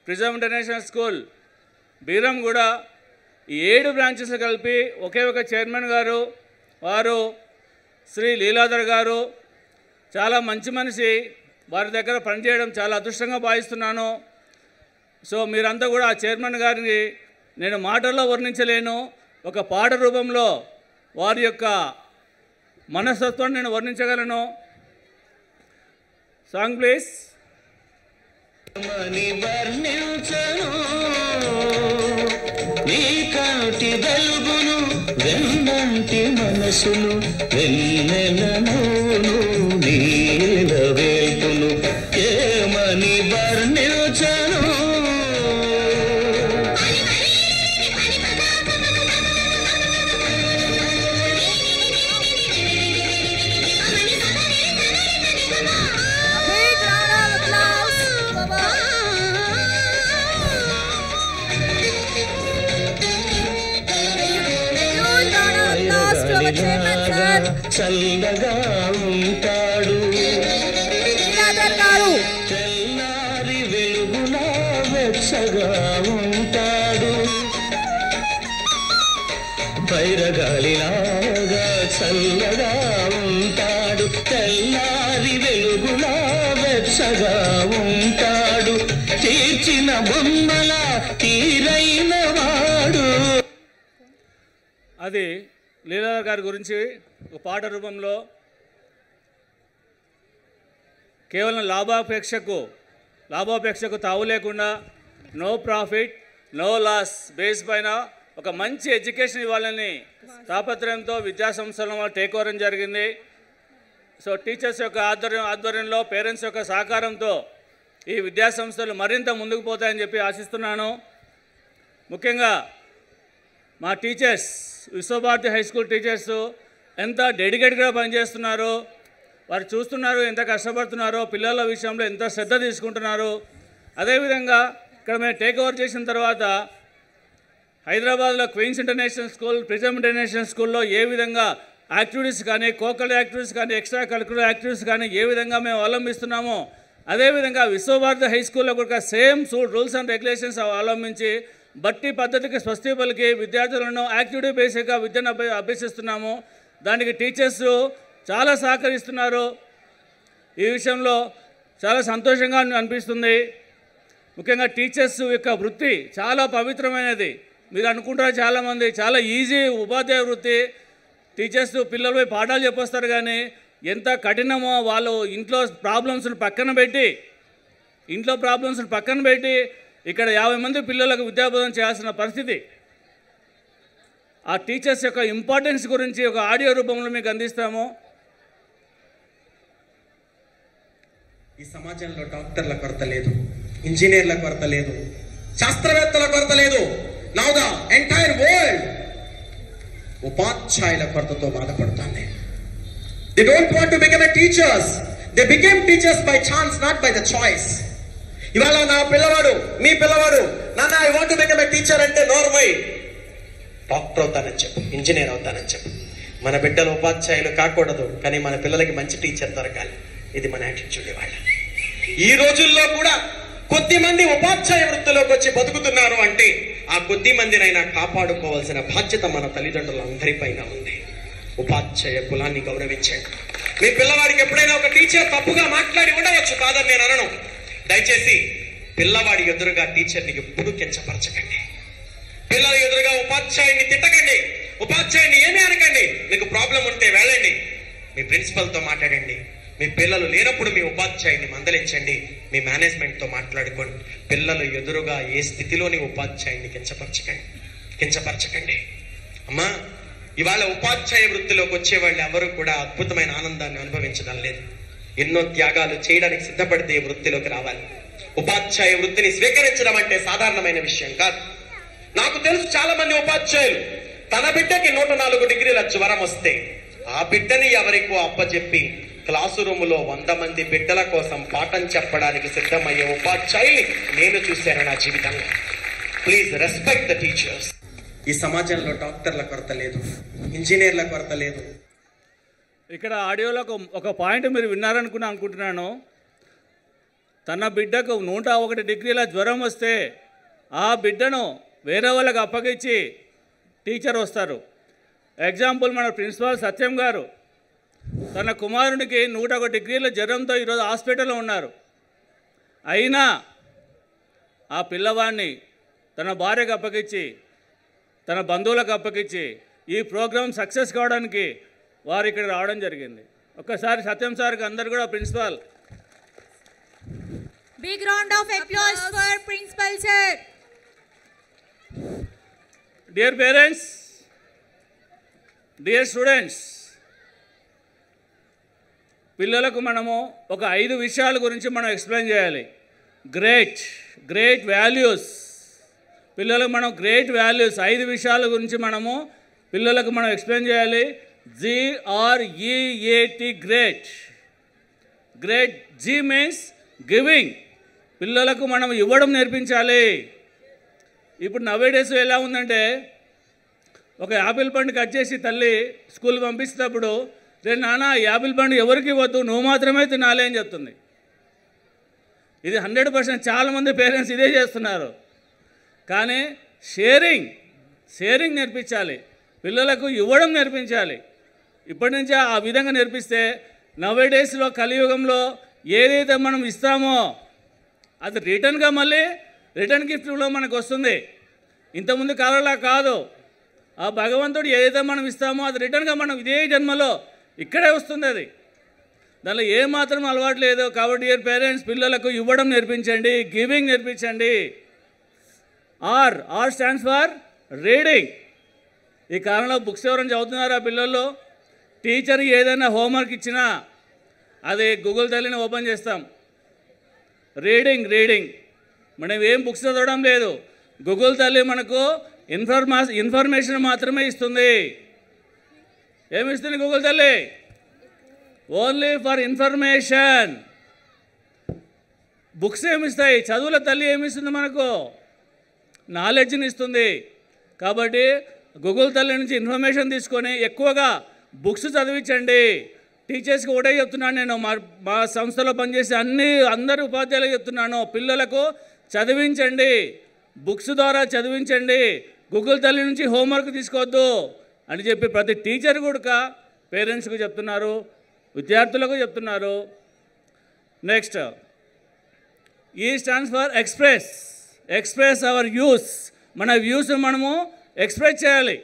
Prism international school Beeramguda, ఈ 7 బ్రాంచెస్ కలిపి ఒకే ఒక చైర్మన్ గారు, వారు శ్రీ లీలాధర్ గారు. చాలా మంచి మనిషి, వారి దగ్గర పనిచేయడం చాలా అదృష్టంగా భావిస్తున్నాను. సో మీరంతా కూడా ఆ చైర్మన్ గారిని నేను మాటల్లో వర్ణించలేను, ఒక పాట రూపంలో వారి యొక్క మనస్తత్వాన్ని నేను వర్ణించగలను. Song please. నీ కాటి వెలుగును వెన్నంటి మనసును వెన్నెలను నీల వేపును ఏమని వర్ణించను. చల్లగా ఉంటాడు, తెల్లారి వెలుగులా వెచ్చగా ఉంటాడు, పైరగాలిలాగా చల్లగా ఉంటాడు, తెల్లారి వెలుగులా వెచ్చగా ఉంటాడు, తీర్చిన బొమ్మల తీరైన వాడు. అది లీలాధర్ గారి గురించి ఒక పాట రూపంలో. కేవలం లాభాపేక్షకు తావు లేకుండా no profit no loss base పైన ఒక మంచి ఎడ్యుకేషన్ ఇవ్వాలని తాపత్రయంతో విద్యా సంస్థలను వాళ్ళు టేక్ ఓవర్ జరిగింది. సో టీచర్స్ యొక్క ఆధ్వర్యంలో, పేరెంట్స్ యొక్క సహకారంతో ఈ విద్యా సంస్థలు మరింత ముందుకు పోతాయని చెప్పి ఆశిస్తున్నాను. ముఖ్యంగా మా teachers, Vishwabharati high school teachers ఎంత డెడికేట్గా పనిచేస్తున్నారో, వారు చూస్తున్నారు ఎంత కష్టపడుతున్నారో, పిల్లల విషయంలో ఎంత శ్రద్ధ తీసుకుంటున్నారు. అదేవిధంగా ఇక్కడ మేము టేక్ ఓవర్ చేసిన తర్వాత హైదరాబాద్లో Queens international School, Prism International స్కూల్లో ఏ విధంగా యాక్టివిటీస్ కానీ, కోకల్ యాక్టివిటీస్ కానీ, ఎక్స్ట్రా కరిక్యులర్ యాక్టివిటీస్ కానీ ఏ విధంగా మేము అవలంబిస్తున్నామో, అదేవిధంగా విశ్వభారతి హై స్కూల్లో కూడా సేమ్ రూల్స్ అండ్ రెగ్యులేషన్స్ అవలంబించి బట్టి పద్ధతికి స్వస్తి పలికి విద్యార్థులను యాక్టివిటీ బేసిక్గా విద్యను అభ్యసిస్తున్నాము. దానికి టీచర్స్ చాలా సహకరిస్తున్నారు. ఈ విషయంలో చాలా సంతోషంగా అనిపిస్తుంది. ముఖ్యంగా టీచర్స్ యొక్క వృత్తి చాలా పవిత్రమైనది. మీరు అనుకుంటారు చాలామంది చాలా ఈజీ ఉపాధ్యాయ వృత్తి. టీచర్స్ పిల్లలపై పాఠాలు చెప్పొస్తారు, కానీ ఎంత కఠినమో వాళ్ళు ఇంట్లో ప్రాబ్లమ్స్ని పక్కన పెట్టి ఇక్కడ 50 మంది పిల్లలకు విద్యాబోధన చేయాల్సిన పరిస్థితి. ఆ టీచర్స్ యొక్క ఇంపార్టెన్స్ గురించి ఒక ఆడియో రూపంలో మీకు అందిస్తాము. ఈ సమాజంలో డాక్టర్ల కొరత లేదు, ఇంజనీర్ల కొరత లేదు, శాస్త్రవేత్తల కొరత లేదు. నౌ ద ఎంటైర్ వరల్డ్ ఉపాధ్యాయుల కొరతతో బాధపడుతుంది. They don't want to become a teachers, they became teachers by chance, not by the choice. ఇవాళ నా పిల్లవాడు, మీ పిల్లవాడు, నాన్న I want to become a teacher అంటే నోర్మై డాక్టర్ అవుతానని చెప్పు, ఇంజనీర్ అవుతానని చెప్పు. మన బిడ్డలు ఉపాధ్యాయులు కాకూడదు, కానీ మన పిల్లలకి మంచి టీచర్ దొరకాలి. ఇది మన యాటిట్యూడ్. ఇవాళ ఈ రోజుల్లో కూడా కొద్ది మంది ఉపాధ్యాయ వృత్తిలోకి వచ్చి బతుకుతున్నారు అంటే ఆ కొద్ది మందినైనా కాపాడుకోవాల్సిన బాధ్యత మన తల్లిదండ్రులందరిపైన ఉంది. ఉపాధ్యాయ కులాన్ని గౌరవించండి. మీ పిల్లవాడికి ఎప్పుడైనా ఒక టీచర్ తప్పుగా మాట్లాడి ఉండవచ్చు, కాదని నేను అనను. దయచేసి పిల్లవాడి ఎదురుగా టీచర్ని ఎప్పుడు కించపరచకండి. పిల్లల ఎదురుగా ఉపాధ్యాయుని తిట్టకండి, ఉపాధ్యాయుని ఏమీ అనకండి. మీకు ప్రాబ్లం ఉంటే వెళ్ళండి, మీ ప్రిన్సిపల్తో మాట్లాడండి. మీ పిల్లలు లేనప్పుడు మీ ఉపాధ్యాయుని మందలించండి, మీ మేనేజ్మెంట్తో మాట్లాడుకోండి. పిల్లలు ఎదురుగా ఏ స్థితిలోని ఉపాధ్యాయుని కించపరచకండి. అమ్మా, ఇవాళ ఉపాధ్యాయ వృత్తిలోకి వచ్చే వాళ్ళు ఎవరు కూడా అద్భుతమైన ఆనందాన్ని అనుభవించడం లేదు. ఎన్నో త్యాగాలు చేయడానికి సిద్ధపడితే ఈ వృత్తిలోకి రావాలి. ఉపాధ్యాయ వృత్తిని స్వీకరించడం అంటే సాధారణమైన విషయం కాదు. నాకు తెలుసు చాలా మంది ఉపాధ్యాయులు తన బిడ్డకి 104 డిగ్రీల జ్వరం వస్తే ఆ బిడ్డని ఎవరికో అప్పచెప్పి క్లాసు రూములో 100 మంది బిడ్డల కోసం పాఠం చెప్పడానికి సిద్ధమయ్యే ఉపాధ్యాయుల్ని నేను చూశాను నా జీవితంలో. Please respect the teachers. ఈ సమాజంలో డాక్టర్ల కొరత లేదు, ఇంజనీర్ల కొరత లేదు. ఇక్కడ ఆడియోలో ఒక పాయింట్ మీరు అనుకుంటున్నాను. తన బిడ్డకు 101 డిగ్రీల జ్వరం వస్తే ఆ బిడ్డను వేరే వాళ్ళకి అప్పగించి టీచర్ వస్తారు. ఎగ్జాంపుల్ మన ప్రిన్సిపాల్ సత్యం గారు తన కుమారునికి 101 డిగ్రీల జ్వరంతో ఈరోజు హాస్పిటల్లో ఉన్నారు. అయినా ఆ పిల్లవాడిని తన భార్యకు అప్పగించి తన బంధువులకు అప్పగించి ఈ ప్రోగ్రాం సక్సెస్ కావడానికి వారు ఇక్కడ రావడం జరిగింది. ఒక్కసారి సత్యం సార్కి అందరు కూడా principal. Big round of applause for Principal sir. Dear parents, dear students, పిల్లలకు మనము ఒక 5 విషయాల గురించి మనం ఎక్స్ప్లెయిన్ చేయాలి. Great values. పిల్లలకు మనం గ్రేట్ వాల్యూస్ 5 విషయాల గురించి మనము పిల్లలకు మనం ఎక్స్ప్లెయిన్ చేయాలి. GREAT great. G means giving. పిల్లలకు మనం ఇవ్వడం నేర్పించాలి. ఇప్పుడు నవేడేస్ ఎలా ఉందంటే ఒక యాపిల్ పండు కట్ చేసి తల్లి స్కూల్ పంపిస్తున్నప్పుడు రే నాన్న యాపిల్ పండు ఎవరికి ఇవ్వద్దు, నువ్వు మాత్రమే తినాలి అని చెప్తుంది. ఇది 100% చాలామంది పేరెంట్స్ ఇదే చేస్తున్నారు. కానీ షేరింగ్ నేర్పించాలి, పిల్లలకు ఇవ్వడం నేర్పించాలి. ఇప్పటి నుంచే ఆ విధంగా నేర్పిస్తే నవేడేస్లో కలియుగంలో ఏదైతే మనం ఇస్తామో అది రిటర్న్గా మళ్ళీ రిటర్న్ గిఫ్ట్లో మనకు వస్తుంది. ఇంతకుముందు కాలంలా కాదు. ఆ భగవంతుడు ఏదైతే మనం ఇస్తామో అది రిటర్న్గా మనం ఇదే జన్మలో ఇక్కడే వస్తుంది. అది దానిలో ఏమాత్రం అలవాటు లేదు. కాబట్టి డియర్ పేరెంట్స్, పిల్లలకు ఇవ్వడం నేర్పించండి, గివింగ్ నేర్పించండి. Are stands for reading. ఈ కాలంలో బుక్స్ ఎవరైనా చదువుతున్నారా పిల్లల్లో? టీచర్ ఏదైనా హోంవర్క్ ఇచ్చినా అది గూగుల్ తల్లిని ఓపెన్ చేస్తాం. రీడింగ్ మనం ఏం బుక్స్ చదవడం లేదు. గూగుల్ తల్లి మనకు ఇన్ఫర్మేషన్ మాత్రమే ఇస్తుంది. ఏమిస్తుంది గూగుల్ తల్లి? Only for information. బుక్స్ ఏమిస్తాయి? చదువుల తల్లి ఏమిస్తుంది? మనకు నాలెడ్జ్ని ఇస్తుంది. కాబట్టి గూగుల్ తల్లి నుంచి ఇన్ఫర్మేషన్ తీసుకొని ఎక్కువగా బుక్స్ చదివించండి. టీచర్స్కి ఒకటే చెప్తున్నాను నేను, మా సంస్థలో పనిచేసే అందరి ఉపాధ్యాయులకు చెప్తున్నాను, పిల్లలకు చదివించండి, బుక్స్ ద్వారా చదివించండి, గూగుల్ తల్లి నుంచి హోంవర్క్ తీసుకోవద్దు అని చెప్పి ప్రతి టీచర్ కూడా పేరెంట్స్కి చెప్తున్నారు, విద్యార్థులకు చెప్తున్నారు. నెక్స్ట్, ఈ stands for express our views. మన వ్యూస్ మనము ఎక్స్ప్రెస్ చేయాలి.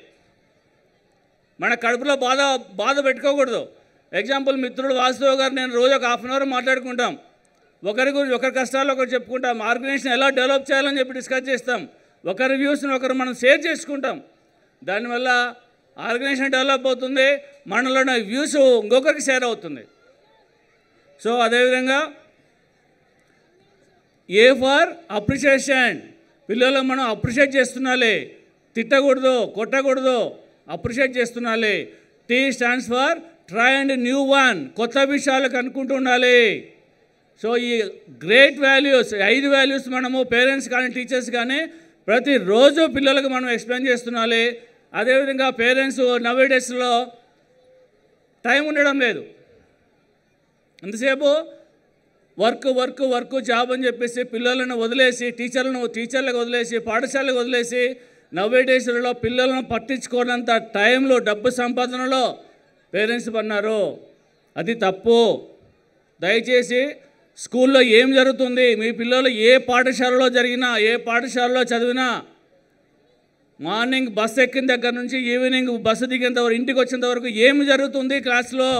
మన కడుపులో బాధ పెట్టుకోకూడదు. ఎగ్జాంపుల్, మిత్రుడు వాసుదేవ్ గారు నేను రోజు ఒక 1/2 అవర్ మాట్లాడుకుంటాం. ఒకరి కష్టాలు ఒకరు చెప్పుకుంటాం. ఆర్గనైజేషన్ ఎలా డెవలప్ చేయాలని చెప్పి డిస్కస్ చేస్తాం. ఒకరి వ్యూస్ని ఒకరు మనం షేర్ చేసుకుంటాం. దానివల్ల ఆర్గనైజేషన్ డెవలప్ అవుతుంది, మనలో ఉన్న వ్యూస్ ఇంకొకరికి షేర్ అవుతుంది. సో అదేవిధంగా ఏ ఫర్ అప్రిషియేషన్. పిల్లలు మనం అప్రిషియేట్ చేస్తున్నాలి, తిట్టకూడదు, కొట్టకూడదు, అప్రిషియేట్ చేస్తున్నాలి. T stands for try and new one. కొత్త విషయాలకు అనుకుంటూ ఉండాలి. సో ఈ గ్రేట్ వాల్యూస్ 5 వాల్యూస్ మనము పేరెంట్స్ కానీ టీచర్స్ కానీ ప్రతిరోజు పిల్లలకు మనం ఎక్స్ప్లెయిన్ చేస్తున్నాలి. అదేవిధంగా పేరెంట్స్ నవేడేస్లో టైం ఉండడం లేదు. ఎంతసేపు వర్క్ జాబ్ అని చెప్పేసి పిల్లలను వదిలేసి టీచర్లకు వదిలేసి పాఠశాలకు వదిలేసి నవ్వేడేస్లలో పిల్లలను పట్టించుకోనంత టైంలో డబ్బు సంపాదనలో పేరెంట్స్ పన్నారు. అది తప్పు. దయచేసి స్కూల్లో ఏం జరుగుతుంది, మీ పిల్లలు ఏ పాఠశాలలో జరిగినా, ఏ పాఠశాలలో చదివినా, మార్నింగ్ బస్సు ఎక్కిన దగ్గర నుంచి ఈవినింగ్ బస్సు దిగేంత వరకు, ఇంటికి వచ్చేంత వరకు ఏమి జరుగుతుంది క్లాస్లో,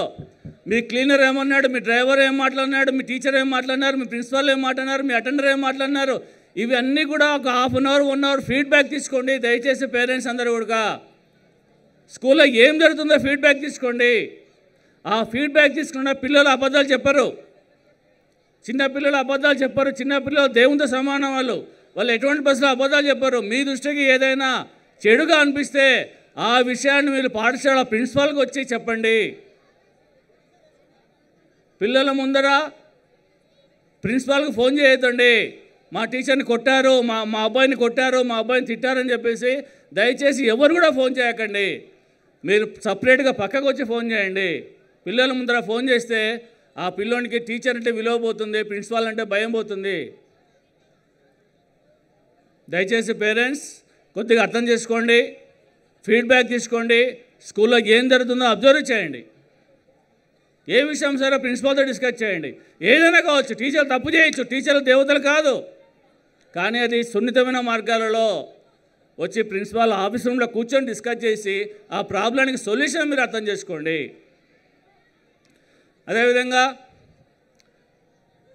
మీ క్లీనర్ ఏమన్నాడు, మీ డ్రైవర్ ఏం మాట్లాడినాడు, మీ టీచర్ ఏం మాట్లాడినారు, మీ ప్రిన్సిపాల్ ఏం మాట్లాడినారు, మీ అటెండర్ ఏం మాట్లాడినారు, ఇవన్నీ కూడా ఒక half an hour 1 hour feedback తీసుకోండి. దయచేసి పేరెంట్స్ అందరూ కూడా స్కూల్లో ఏం జరుగుతుందో ఫీడ్బ్యాక్ తీసుకోండి. ఆ ఫీడ్బ్యాక్ తీసుకున్న పిల్లలు అబద్ధాలు చెప్పరు, చిన్నపిల్లలు అబద్ధాలు చెప్పరు. చిన్నపిల్లలు దేవునితో సమానం. వాళ్ళు ఎటువంటి బస్సులో అబద్ధాలు చెప్పరు. మీ దృష్టికి ఏదైనా చెడుగా అనిపిస్తే ఆ విషయాన్ని మీరు పాఠశాల ప్రిన్సిపాల్కి వచ్చి చెప్పండి. పిల్లల ముందర ప్రిన్సిపాల్కి ఫోన్ చేయొద్దండి. మా టీచర్ని కొట్టారు, మా అబ్బాయిని కొట్టారు, మా అబ్బాయిని తిట్టారని చెప్పేసి దయచేసి ఎవరు కూడా ఫోన్ చేయకండి. మీరు సపరేట్గా పక్కకు వచ్చి ఫోన్ చేయండి. పిల్లల ముందర ఫోన్ చేస్తే ఆ పిల్లోనికి టీచర్ అంటే విలువ పోతుంది, ప్రిన్సిపాల్ అంటే భయం పోతుంది. దయచేసి పేరెంట్స్ కొద్దిగా అర్థం చేసుకోండి, ఫీడ్బ్యాక్ తీసుకోండి. స్కూల్లో ఏం జరుగుతుందో అబ్జర్వ్ చేయండి. ఏ విషయం సరే ప్రిన్సిపాల్తో డిస్కస్ చేయండి. ఏదైనా కావచ్చు, టీచర్లు తప్పు చేయొచ్చు, టీచర్లు దేవతలు కాదు. కానీ అది సున్నితమైన మార్గాలలో వచ్చి ప్రిన్సిపాల్ ఆఫీస్ రూమ్లో కూర్చొని డిస్కస్ చేసి ఆ ప్రాబ్లానికి సొల్యూషన్ మీరు అర్థం చేసుకోండి. అదేవిధంగా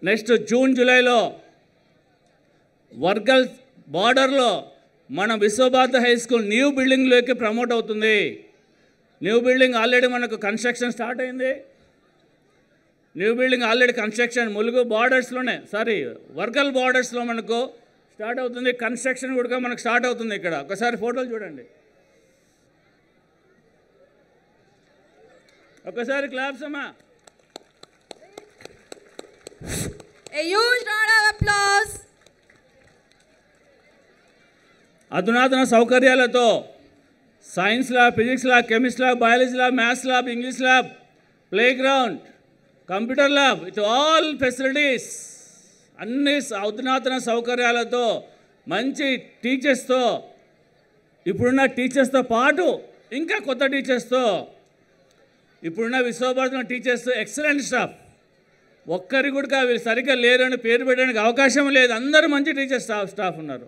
నెక్స్ట్ జూన్ జూలైలో వర్గల్ బార్డర్లో మన విశ్వభారతి హై స్కూల్ న్యూ బిల్డింగ్లోకి ప్రమోట్ అవుతుంది. న్యూ బిల్డింగ్ ఆల్రెడీ మనకు కన్స్ట్రక్షన్ స్టార్ట్ అయింది. న్యూ బిల్డింగ్ ఆల్రెడీ కన్స్ట్రక్షన్ ములుగు బార్డర్స్లోనే వర్గల్ బార్డర్స్లో మనకు స్టార్ట్ అవుతుంది. కన్స్ట్రక్షన్ కూడా మనకు స్టార్ట్ అవుతుంది. ఇక్కడ ఒకసారి ఫోటోలు చూడండి, ఒకసారి క్లాప్స్ అమ్మా. A huge round of applause. అధునాతన సౌకర్యాలతో science lab, physics lab, chemistry lab, biology lab, maths lab, English lab, play ground, computer lab, with all facilities, అన్ని అధునాతన సౌకర్యాలతో మంచి టీచర్స్తో, ఇప్పుడున్న టీచర్స్తో పాటు ఇంకా కొత్త టీచర్స్తో, ఇప్పుడున్న విశ్వభారతి టీచర్స్ ఎక్సలెంట్ స్టాఫ్. ఒక్కరి కూడా వీళ్ళు సరిగ్గా లేరని పేరు పెట్టడానికి అవకాశం లేదు. అందరూ మంచి టీచర్ స్టాఫ్ ఉన్నారు.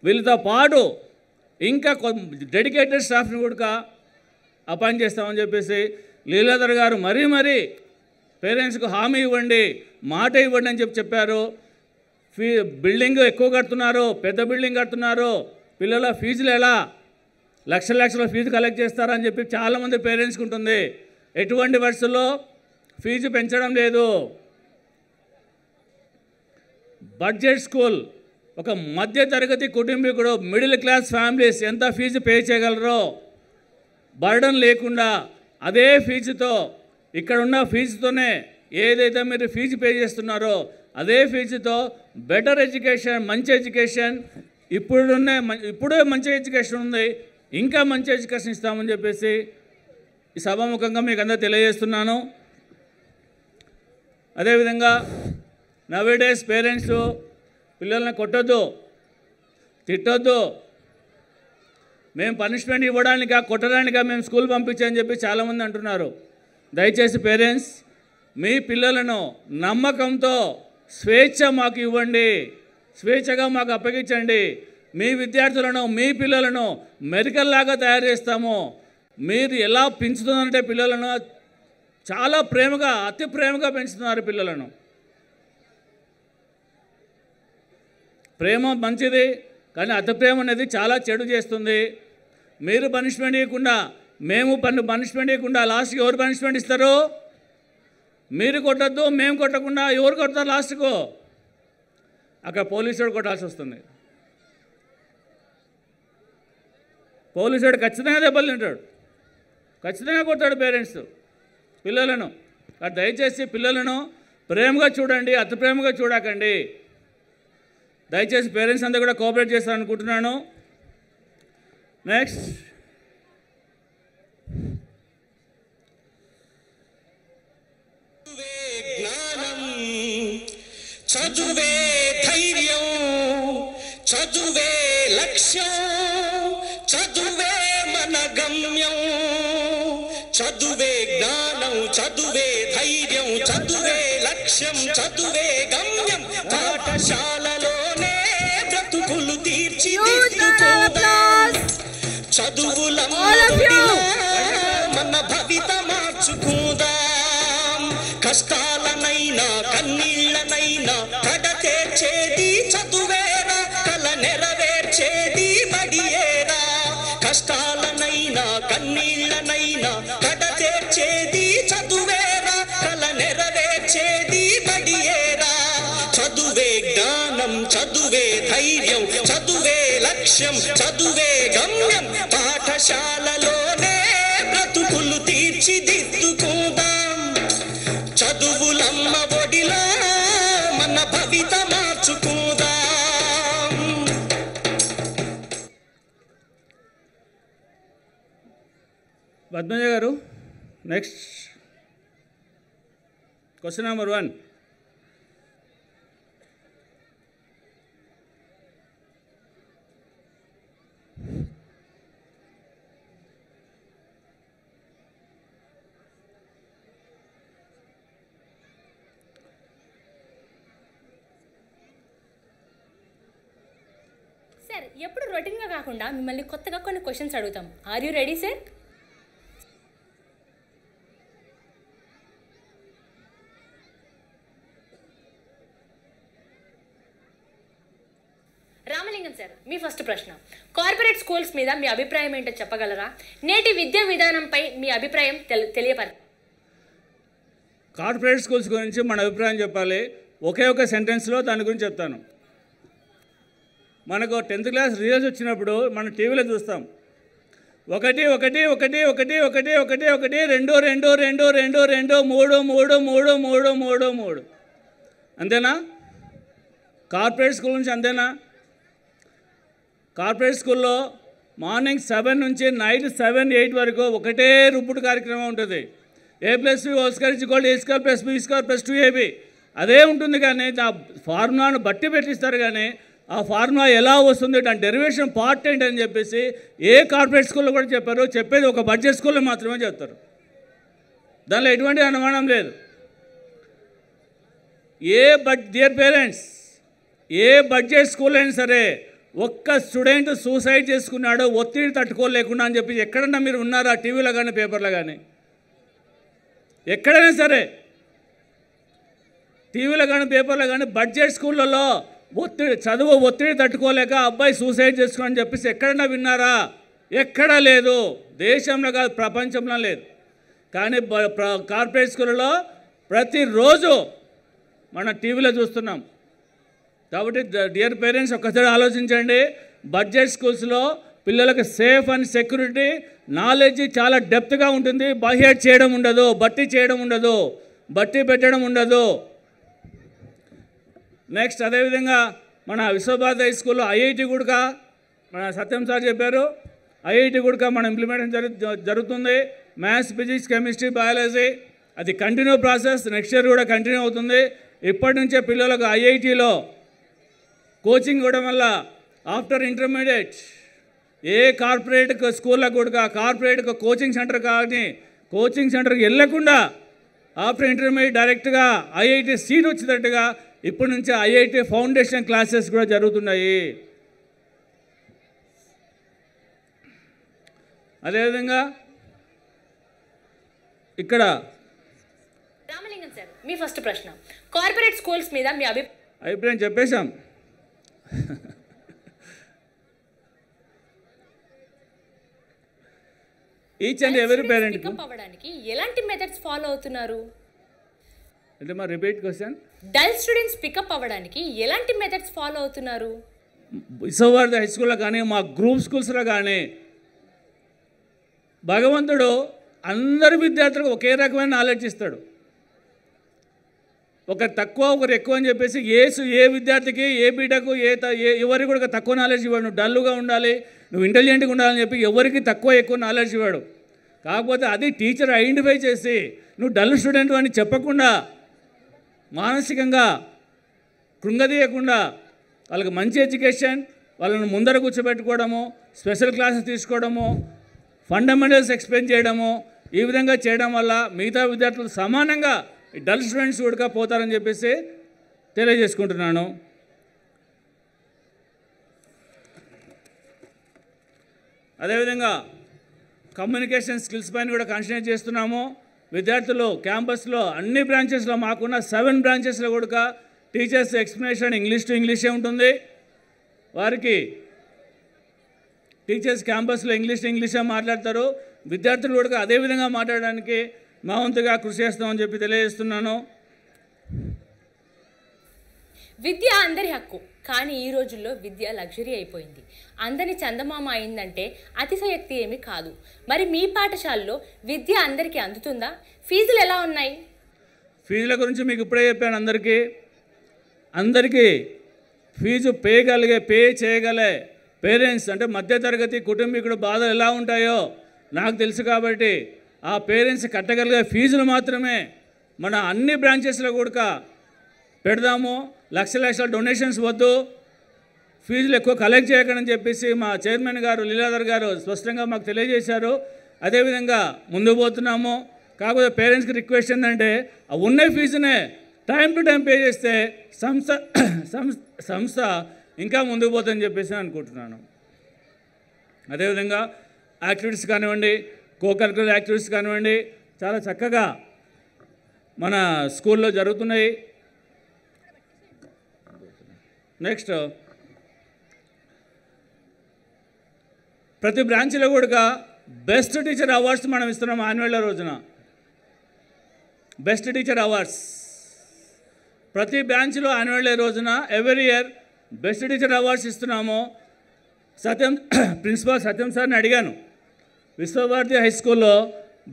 వీళ్ళతో పాటు ఇంకా డెడికేటెడ్ స్టాఫ్ని కూడా అపాయింట్ చేస్తామని చెప్పేసి లీలాధర్ గారు మరీ పేరెంట్స్కు హామీ ఇవ్వండి, మాట ఇవ్వండి అని చెప్పారు. బిల్డింగ్ ఎక్కువ కడుతున్నారు, పెద్ద బిల్డింగ్ కడుతున్నారు, పిల్లల ఫీజులు ఎలా లక్షల ఫీజు కలెక్ట్ చేస్తారని చెప్పి చాలామంది పేరెంట్స్కి ఉంటుంది. ఎటువంటి వర్షంలో ఫీజు పెంచడం లేదు. బడ్జెట్ స్కూల్, ఒక మధ్య తరగతి కుటుంబీకుడు, మిడిల్ క్లాస్ ఫ్యామిలీస్ ఎంత ఫీజు పే చేయగలరో బర్డన్ లేకుండా అదే ఫీజుతో, ఇక్కడ ఉన్న ఫీజుతోనే ఏదైతే మీరు ఫీజు పే చేస్తున్నారో అదే ఫీజుతో బెటర్ ఎడ్యుకేషన్, మంచి ఎడ్యుకేషన్, ఇప్పుడే మంచి ఎడ్యుకేషన్ ఉంది, ఇంకా మంచి ఎడ్యుకేషన్ ఇస్తామని చెప్పేసి ఈ సభాముఖంగా మీకు అందరూ తెలియజేస్తున్నాను. అదేవిధంగా నవేడేస్ పేరెంట్స్ పిల్లల్ని కొట్టొద్దు, తిట్టొద్దు. మేము పనిష్మెంట్ ఇవ్వడానికా కొట్టడానికా మేము స్కూల్ పంపించామని చెప్పి చాలామంది అంటున్నారు. దయచేసి పేరెంట్స్ మీ పిల్లలను నమ్మకంతో స్వేచ్ఛ మాకు ఇవ్వండి, స్వేచ్ఛగా మాకు అప్పగించండి. మీ విద్యార్థులను, మీ పిల్లలను మెరికల్లాగా తయారు చేస్తాము. మీరు ఎలా పెంచుతున్నారంటే పిల్లలను చాలా ప్రేమగా, అతి ప్రేమగా పెంచుతున్నారు పిల్లలను. ప్రేమ మంచిది, కానీ అతి ప్రేమ అనేది చాలా చెడు చేస్తుంది. మీరు పనిష్మెంట్ ఇవ్వకుండా, మేము పనిష్మెంట్ ఇవ్వకుండా లాస్ట్కి ఎవరు పనిష్మెంట్ ఇస్తారు? మీరు కొట్టద్దు, మేము కొట్టకుండా ఎవరు కొడతారు లాస్ట్కు? అక్కడ పోలీసుడు కొట్టాల్సి వస్తుంది. పోలీసుడు ఖచ్చితంగా దెబ్బలు తింటాడు, ఖచ్చితంగా కొడతాడు పేరెంట్స్ పిల్లలను. దయచేసి పిల్లలను ప్రేమగా చూడండి, అతి ప్రేమగా చూడకండి. దయచేసి పేరెంట్స్ అందరూ కూడా కోఆపరేట్ చేస్తారనుకుంటున్నాను. నెక్స్ట్ చదువే ధైర్యం, చదువే లక్ష్యం, చదువే మన గమ్యం. చదువే జ్ఞానం, చదువే ధైర్యం, చదువే లక్ష్యం, చదువే గమ్యం. పాఠశాలలోనే బ్రతుకులు తీర్చిదిద్దుకోదాం. చదువులమ్మడిలో మన భవిత మార్చుకుందాం. కష్టాలనైనా కన్నీళ్ళనైనా కడతేర్చేది చదువేరా, కల నెరవేర్చేది బడియేరా. కష్టాలనైనా కన్నీళ్ళనైనా కడతేర్చేది చదువేరా, కల నెరవేర్చేది బడియేరా. చదువే జ్ఞానం, చదువే ధైర్యం, చదువే లక్ష్యం, చదువే గమ్యం. పాఠశాలలోనే బ్రతుకులు తీర్చిదిద్దుకుందాం. చదువులమ్మ ఒడిలో మన భవిత మార్చుకుందాం. పద్మజ గారు, నెక్స్ట్ క్వశ్చన్ నెంబర్ 1. సార్, ఎప్పుడు రొటీన్గా కాకుండా మిమ్మల్ని కొత్తగా కొన్ని క్వశ్చన్స్ అడుగుతాం. Are you ready sir? Ramalingam sir, మీ ఫస్ట్ ప్రశ్న. కార్పొరేట్ స్కూల్స్ మీద మీ అభిప్రాయం ఏంటో చెప్పగలరా? నేటి విద్యా విధానంపై మీ అభిప్రాయం తెలియపరచండి. కార్పొరేట్ స్కూల్స్ గురించి మన అభిప్రాయం చెప్పాలి. ఒకే ఒక సెంటెన్స్లో దాని గురించి చెప్తాను. మనకు 10th క్లాస్ రిజల్ట్స్ వచ్చినప్పుడు మనం టీవీలో చూస్తాం. 1 1 1 1 1 1 1 1 2 2 2 2 2 2 3 3 3 3 3 3. అంతేనా? కార్పొరేట్ స్కూల్ నుంచి అంతేనా? కార్పొరేట్ స్కూల్లో మార్నింగ్ 7 నుంచి నైట్ 7 8 వరకు ఒకటే రుప్పుడు కార్యక్రమం ఉంటుంది. A+B ² = A² + B² + 2AB అదే ఉంటుంది. కానీ ఆ ఫార్ములాను బట్టి పెట్టిస్తారు. కానీ ఆ ఫార్ములా ఎలా వస్తుంది, దాని డెరివేషన్ పార్ట్ ఏంటని చెప్పేసి ఏ కార్పొరేట్ స్కూల్లో కూడా చెప్పారు. చెప్పేది ఒక బడ్జెట్ స్కూల్లో మాత్రమే చెప్తారు. దానిలో ఎటువంటి అనుమానం లేదు. డియర్ పేరెంట్స్, ఏ బడ్జెట్ స్కూల్ అయినా సరే ఒక్క స్టూడెంట్ సూసైడ్ చేసుకున్నాడు ఒత్తిడి తట్టుకోలేకుండా అని చెప్పి ఎక్కడన్నా మీరు ఉన్నారా? టీవీలో కానీ పేపర్లో కానీ ఎక్కడైనా సరే, టీవీలో కానీ పేపర్లో కానీ బడ్జెట్ స్కూళ్ళలో ఒత్తిడి తట్టుకోలేక అబ్బాయి సూసైడ్ చేసుకోని చెప్పేసి ఎక్కడన్నా విన్నారా? ఎక్కడా లేదు. దేశంలో కాదు, ప్రపంచంలో లేదు. కానీ కార్పొరేట్ స్కూళ్ళలో ప్రతిరోజు మనం టీవీలో చూస్తున్నాం. కాబట్టి డియర్ పేరెంట్స్, ఒక్కసారి ఆలోచించండి. బడ్జెట్ స్కూల్స్లో పిల్లలకు సేఫ్ అండ్ సెక్యూరిటీ నాలెడ్జ్ చాలా డెప్త్గా ఉంటుంది. బైహెడ్ చేయడం ఉండదు, బట్టి చేయడం ఉండదు, బట్టి పెట్టడం ఉండదు. నెక్స్ట్ అదేవిధంగా మన విశ్వభారతి హై స్కూల్లో ఐఐటి కూడా మన సత్యం సార్ చెప్పారు. ఐఐటి కూడా మనం ఇంప్లిమెంటేషన్ జరుగుతుంది. మ్యాథ్స్, ఫిజిక్స్, కెమిస్ట్రీ, బయాలజీ అది కంటిన్యూ ప్రాసెస్. నెక్స్ట్ ఇయర్ కూడా కంటిన్యూ అవుతుంది. ఇప్పటి నుంచే పిల్లలకు ఐఐటిలో కోచింగ్ ఇవ్వడం వల్ల ఆఫ్టర్ ఇంటర్మీడియట్ ఏ కార్పొరేట్ స్కూల్లో కూడా కార్పొరేట్ కోచింగ్ సెంటర్ కానీ కోచింగ్ సెంటర్కి వెళ్ళకుండా ఆఫ్టర్ ఇంటర్మీడియట్ డైరెక్ట్గా ఐఐటి సీట్ వచ్చేటట్టుగా ఇప్పటి నుంచి ఐఐటి ఫౌండేషన్ క్లాసెస్ కూడా జరుగుతున్నాయి. అదేవిధంగా ఇక్కడ రామలింగం సార్, మీ ఫస్ట్ ప్రశ్న. కార్పొరేట్ స్కూల్స్ మీద మీ అభిప్రాయం చెప్పేశాం. ఈచ్ అండ్ ఎవరీ పేరెంట్ అవ్వడానికి ఎలాంటి మెథడ్స్ ఫాలో అవుతున్నారు? అంటే మా repeat question. Dull students pick up అవ్వడానికి ఎలాంటి మెథడ్స్ ఫాలో అవుతున్నారు? విశ్వభారతి హై స్కూల్లో కానీ మా గ్రూప్ స్కూల్స్లో కానీ భగవంతుడు అందరి విద్యార్థులకు ఒకే రకమైన నాలెడ్జ్ ఇస్తాడు. ఒకరు తక్కువ ఒకరు ఎక్కువ అని చెప్పేసి ఏ విద్యార్థికి ఏ బీటకు ఎవరికి కూడా తక్కువ నాలెడ్జ్ ఇవ్వడు. నువ్వు డల్గా ఉండాలి, నువ్వు ఇంటెలిజెంట్గా ఉండాలని చెప్పి ఎవరికి తక్కువ ఎక్కువ నాలెడ్జ్ ఇవ్వడు. కాకపోతే అది టీచర్ ఐడెంటిఫై చేసి నువ్వు డల్ స్టూడెంట్ అని చెప్పకుండా మానసికంగా కృంగదీయకుండా వాళ్ళకి మంచి ఎడ్యుకేషన్, వాళ్ళని ముందర కూర్చోబెట్టుకోవడము, స్పెషల్ క్లాసెస్ తీసుకోవడము, ఫండమెంటల్స్ ఎక్స్ప్లెయిన్ చేయడము, ఈ విధంగా చేయడం వల్ల మిగతా విద్యార్థులు సమానంగా డల్ స్టూడెంట్స్ కూడా పోతారని చెప్పేసి తెలియజేసుకుంటున్నాను. అదేవిధంగా కమ్యూనికేషన్ స్కిల్స్ పైన కూడా కాన్సన్ట్రేట్ చేస్తున్నాము. విద్యార్థులు క్యాంపస్లో అన్ని బ్రాంచెస్లో మాకున్న 7 బ్రాంచెస్లో కూడా టీచర్స్ ఎక్స్ప్లెనేషన్ ఇంగ్లీష్ టు ఇంగ్లీషే ఉంటుంది. వారికి టీచర్స్ క్యాంపస్లో ఇంగ్లీషే మాట్లాడతారు. విద్యార్థులు కూడా అదేవిధంగా మాట్లాడడానికి మా వంతుగా కృషి చేస్తామని చెప్పి తెలియజేస్తున్నాను. విద్య అందరి హక్కు, కానీ ఈ రోజుల్లో విద్య లగ్జరీ అయిపోయింది. అందరి చందమామ అయిందంటే అతిశయోక్తి ఏమీ కాదు. మరి మీ పాఠశాలలో విద్య అందరికీ అందుతుందా? ఫీజులు ఎలా ఉన్నాయి? ఫీజుల గురించి మీకు ఇప్పుడే చెప్పాను. అందరికీ ఫీజు పే చేయగలే పేరెంట్స్, అంటే మధ్యతరగతి కుటుంబీకుడు బాధలు ఎలా ఉంటాయో నాకు తెలుసు కాబట్టి ఆ పేరెంట్స్ కట్టగలిగే ఫీజులు మాత్రమే మన అన్ని బ్రాంచెస్లో కూడా పెడదాము. లక్షల డొనేషన్స్ వద్దు, ఫీజులు ఎక్కువ కలెక్ట్ చేయకని చెప్పేసి మా చైర్మన్ గారు లీలాధర్ గారు స్పష్టంగా మాకు తెలియజేశారు. అదేవిధంగా ముందుకు పోతున్నాము. కాకపోతే పేరెంట్స్కి రిక్వెస్ట్ ఏంటంటే ఆ ఉన్న ఫీజునే టైం టు టైం పే చేస్తే సంస్థ ఇంకా ముందుకు పోతుందని చెప్పేసి అనుకుంటున్నాను. అదేవిధంగా యాక్టివిటీస్ కానివ్వండి, కోకరిక్యులర్ యాక్టివిటీస్ కానివ్వండి చాలా చక్కగా మన స్కూల్లో జరుగుతున్నాయి. నెక్స్ట్ ప్రతి బ్రాంచ్లో కూడా బెస్ట్ టీచర్ అవార్డ్స్ మనం ఇస్తున్నాం. యాన్యువల్ రోజున బెస్ట్ టీచర్ అవార్డ్స్ ప్రతి బ్రాంచ్లో యాన్యువల్ డే రోజున every year best teacher awards ఇస్తున్నాము. ప్రిన్సిపాల్ సత్యం సార్ని అడిగాను, విశ్వభారతి హై స్కూల్లో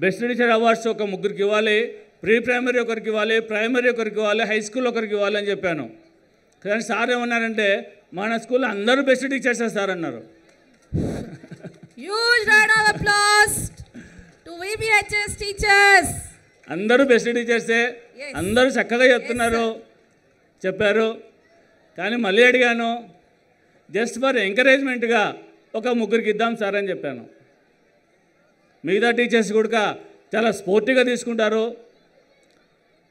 బెస్ట్ టీచర్ అవార్డ్స్ ఒక 3కి ఇవ్వాలి, ప్రీ ప్రైమరీ ఒకరికి ఇవ్వాలి, ప్రైమరీ ఒకరికి ఇవ్వాలి, హై స్కూల్ ఒకరికి ఇవ్వాలి అని చెప్పాను. కానీ సార్ ఏమన్నారంటే మన స్కూల్లో అందరూ బెస్ట్ టీచర్సే సార్ అన్నారు. Huge round of applause to VBHS teachers. అందరూ బెస్ట్ టీచర్సే, అందరూ చక్కగా చెప్పారు. కానీ మళ్ళీ అడిగాను, జస్ట్ ఫర్ ఎంకరేజ్మెంట్గా ఒక 3కి ఇద్దాం సార్ అని చెప్పాను. మిగతా టీచర్స్ కూడా చాలా స్పోర్టివ్గా తీసుకుంటారు.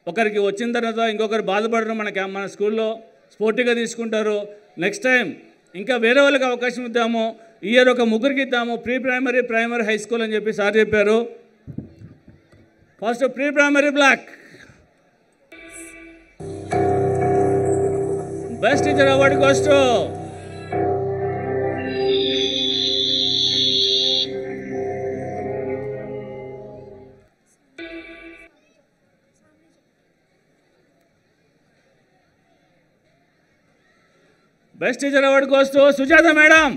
ఒకరికి వచ్చిన తర్వాత ఇంకొకరు బాధపడరు. మన స్కూల్లో స్పోర్టివ్గా తీసుకుంటారు. నెక్స్ట్ టైం ఇంకా వేరే వాళ్ళకి అవకాశం ఇద్దాము, ఈ ఇయర్ ఒక 3కి ఇద్దాము, ప్రీ ప్రైమరీ, హై స్కూల్ అని చెప్పి సార్ చెప్పారు. First pre primary block best teacher award goes to best teacher award goes to Sujatha madam.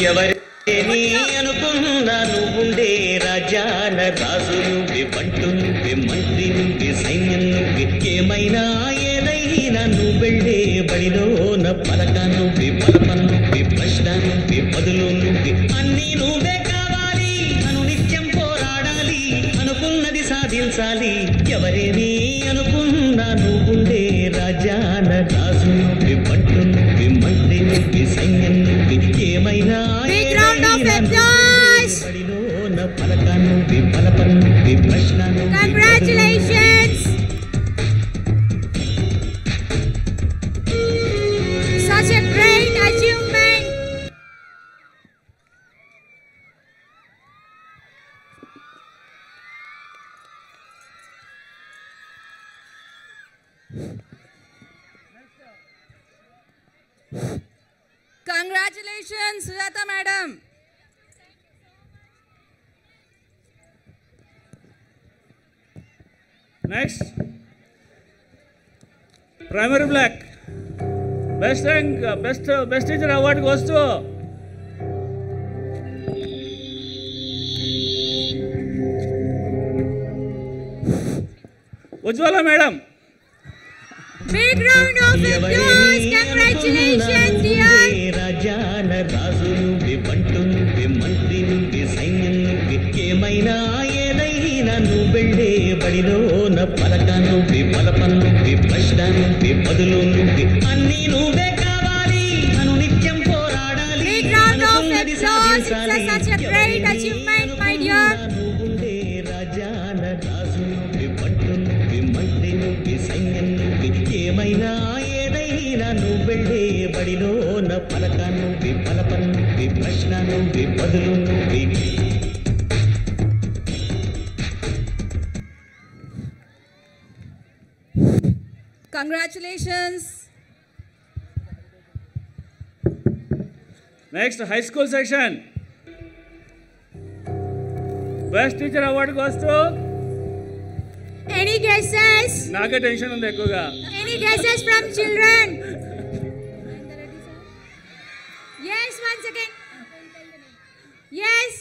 ఎవరిని అనుకున్నా నువ్వుండే రాజాన రాజు నువ్వే, బంటు నువ్వే, మంత్రి నువ్వే, సైన్యం నువ్వే, ఏమైనా ఏదైనా నువ్వు వెళ్ళే బడిలోన పలక నువ్వే, పలపం నువ్వే, ప్రశ్న నువ్వే, బదులు నువ్వే, అన్నీ నువ్వే కావాలి. అను నిత్యం పోరాడాలి, అనుకున్నది సాధించాలి. ఎవరేమి అనుకున్నా నువ్వుండే రాజాన రాజు నువ్వే, బంటు నువ్వే, మంత్రి నువ్వే, సైన్యం నువ్వే, ఏమైనా Congratulations! Such a great achievement! Congratulations, Sujata madam. Next, primary black best teacher award goes to Ujjwala madam. Big round of applause. Congratulations, dear. Rajana రాజు నువ్వే బంటు నువ్వే మంత్రి నువ్వే సైన్యం నువ్వే ఏమైనా ఏదైనా నువ్వు వెళ్ళే బడిలోన పలక నువ్వే పలపం నువ్వే ప్రశ్న నువ్వే బదులు నువ్వే అన్నీ నువ్వే కావాలి అను నిత్యం పోరాడాలి. Big round of applause. It's such a great achievement, my dear. Rajana రాజు నువ్వే బంటు నువ్వే మంత్రి నువ్వే సైన్యం నువ్వే ఏమైనా ఏదైనా నువ్వు వెళ్ళే బడిలోన పలక నువ్వే పలపం నువ్వే ప్రశ్న నువ్వే బదులు నువ్వే. Congratulations. Next, high school section. Best teacher award goes to. Any guesses? నాకే టెన్షన్ ఉంది ఎక్కువగా. Any guesses from children? Yes, once again. Yes.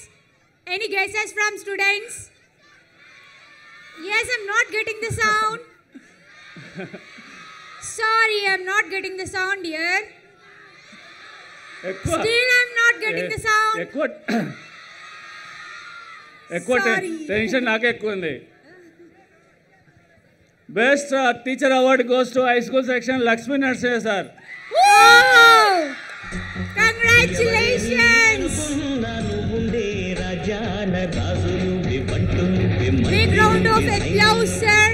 Any guesses from students? Yes, I'm not getting the sound. Sorry, I'm not getting the sound here. Still, I'm not getting the sound. ఎక్కువ tension నాకే ఎక్కువ ఉంది. Best teacher award goes to high school section Lakshmi Narsaiah sir. Congratulations. Big round of applause, sir.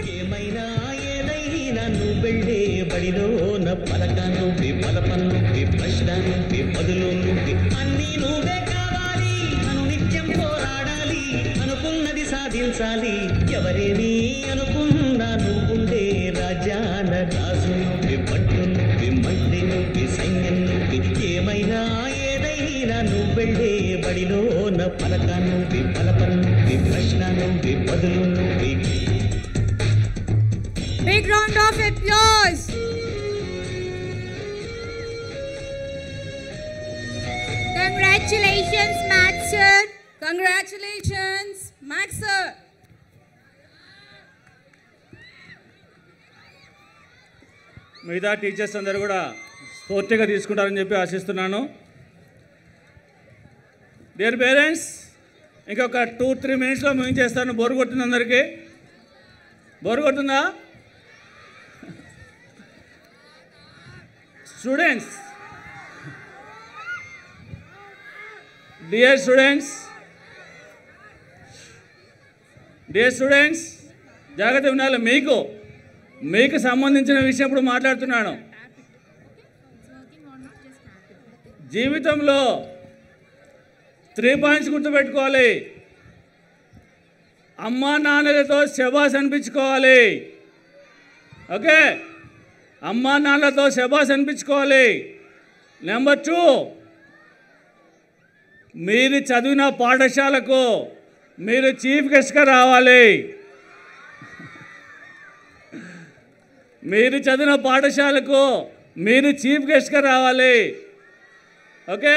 బడిలోన పలక నువ్వే పలపం నువ్వే ప్రశ్న నువ్వే బదులు నువ్వే అన్నీ నువ్వే కావాలి అను నిత్యం పోరాడాలి అనుకున్నది సాధించాలి ఎవరేమీ అనుకున్నా నువ్వుండే రాజాన రాజు నువ్వే బంటు నువ్వే మంత్రి నువ్వే సైన్యం నువ్వే ఏమైనా ఏదైనా నువ్వు వెళ్ళే బడిలోన పలక నువ్వే పలపం నువ్వే ప్రశ్న నువ్వే బదులు నువ్వే. Big round of applause. Congratulations, Maths sir. Congratulations, Maths sir. మిగతా టీచర్స్ అందరూ కూడా స్ఫూర్తిగా తీసుకుంటారని చెప్పి ఆశిస్తున్నాను. డియర్ పేరెంట్స్, ఇంకొక 2-3 మినిట్స్లో ముగించేస్తాను. బోరు కొడుతుంది అందరికీ? బోరు కొడుతుందా? స్టూడెంట్స్, డియర్ స్టూడెంట్స్ జాగ్రత్త వినాలి. మీకు సంబంధించిన విషయం ఇప్పుడు మాట్లాడుతున్నాను. జీవితంలో 3 పాయింట్స్ గుర్తుపెట్టుకోవాలి. అమ్మా నాన్నలతో శబాస్ అనిపించుకోవాలి. ఓకే, అమ్మా నాన్నలతో శబాస్ అనిపించుకోవాలి. నెంబర్ 2, మీరు చదివిన పాఠశాలకు మీరు చీఫ్ గెస్ట్గా రావాలి. మీరు చదివిన పాఠశాలకు మీరు చీఫ్ గెస్ట్గా రావాలి. ఓకే.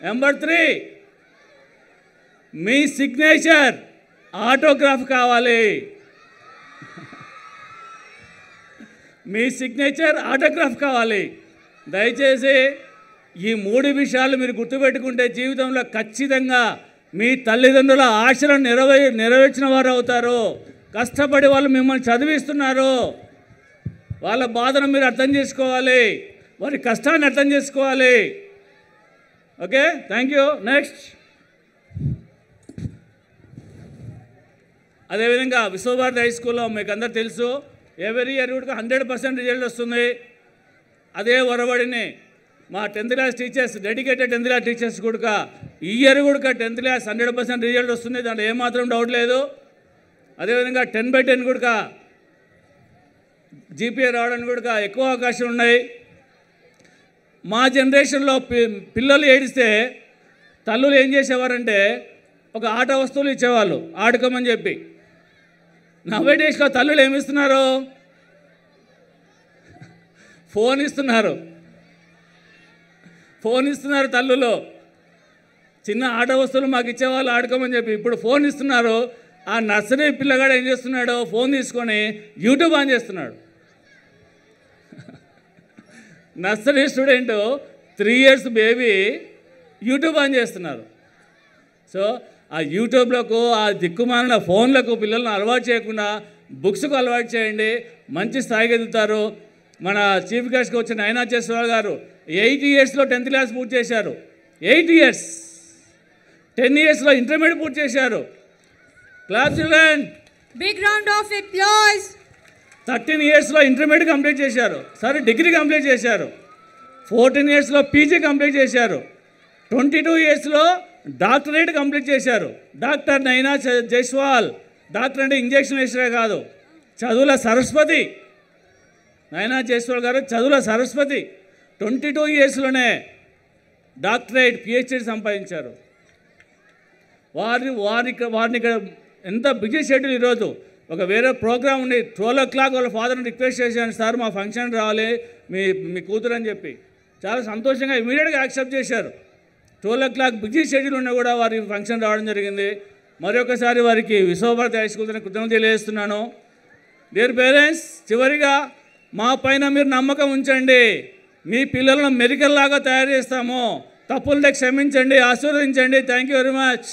నెంబర్ 3, మీ సిగ్నేచర్ ఆటోగ్రాఫ్ కావాలి. మీ సిగ్నేచర్ ఆటోగ్రాఫ్ కావాలి. దయచేసి ఈ 3 విషయాలు మీరు గుర్తుపెట్టుకుంటే జీవితంలో ఖచ్చితంగా మీ తల్లిదండ్రుల ఆశలను నెరవేర్చిన వారు అవుతారు. కష్టపడి వాళ్ళు మిమ్మల్ని చదివిస్తున్నారు. వాళ్ళ బాధను మీరు అర్థం చేసుకోవాలి, వారి కష్టాన్ని అర్థం చేసుకోవాలి. Okay, thank you. నెక్స్ట్, అదేవిధంగా విశ్వభారతి హై స్కూల్లో మీకు అందరూ తెలుసు, ఎవరీ ఇయర్ కూడా 100% రిజల్ట్ వస్తుంది. అదే వరవడిని మా 10th class teachers, dedicated 10th class teachers కూడా ఈ ఇయర్ కూడా 10th క్లాస్ 100% రిజల్ట్ వస్తుంది. దాంట్లో ఏమాత్రం డౌట్ లేదు. అదేవిధంగా 10/10 కూడా జీపీఏ రావడానికి కూడా ఎక్కువ అవకాశం ఉన్నాయి. మా జనరేషన్లో పిల్లలు ఏడిస్తే తల్లులు ఏం చేసేవారంటే ఒక ఆట వస్తువులు ఇచ్చేవాళ్ళు ఆడుకోమని చెప్పి. నవ్వే డేస్లో తల్లులు ఏమిస్తున్నారు? ఫోన్ ఇస్తున్నారు తల్లులు. చిన్న ఆట వస్తువులు మాకు ఇచ్చేవాళ్ళు ఆడుకోమని చెప్పి ఇప్పుడు ఫోన్ ఇస్తున్నారు. ఆ నర్సరీ పిల్లగాడు ఏం చేస్తున్నాడు? ఫోన్ తీసుకొని యూట్యూబ్ ఆన్ చేస్తున్నాడు. Nursery student 3 years baby YouTube on చేస్తున్నారు. సో ఆ యూట్యూబ్లకు ఆ దిక్కుమాలిన ఫోన్లకు పిల్లలను అలవాటు చేయకుండా బుక్స్కు అలవాటు చేయండి, మంచి స్థాయికి ఎదుగుతారు. మన చీఫ్ గెస్ట్గా వచ్చిన నైనా జైస్వాల్ గారు 8 yearsలో 10th class పూర్తి చేశారు. 8 years, 10 yearsలో ఇంటర్మీడియట్ పూర్తి చేశారు. Class children, big round of applause. 13 yearsలో ఇంటర్మీడియట్ కంప్లీట్ చేశారు, డిగ్రీ కంప్లీట్ చేశారు. 14 yearsలో పీజీ కంప్లీట్ చేశారు. 22 yearsలో డాక్టరేట్ కంప్లీట్ చేశారు. డాక్టర్ నైనా జైస్వాల్. డాక్టర్ అంటే ఇంజక్షన్ వేసే కాదు, చదువుల సరస్వతి. నైనా జైస్వాల్ గారు చదువుల సరస్వతి. 22 yearsలోనే డాక్టరేట్, పిహెచ్డి సంపాదించారు. వారిని ఇక్కడ ఎంత బిజీ షెడ్యూల్. ఈరోజు ఒక వేరే ప్రోగ్రామ్ ఉండి 12 o'clock వాళ్ళ ఫాదర్ని రిక్వెస్ట్ చేశాను, సార్ మా ఫంక్షన్ రావాలి మీ కూతురు అని చెప్పి. చాలా సంతోషంగా ఇమీడియట్గా యాక్సెప్ట్ చేశారు. 12 o'clock బిజీ షెడ్యూల్ ఉన్నా కూడా వారి ఫంక్షన్ రావడం జరిగింది. మరొకసారి వారికి విశ్వభారతి హై స్కూల్ కృతజ్ఞతలు తెలియజేస్తున్నాను. డియర్ పేరెంట్స్, చివరిగా మా పైన మీరు నమ్మకం ఉంచండి. మీ పిల్లలను మెరికల్లాగా తయారు చేస్తాము. తప్పులతో క్షమించండి, ఆశీర్వదించండి. Thank you very much.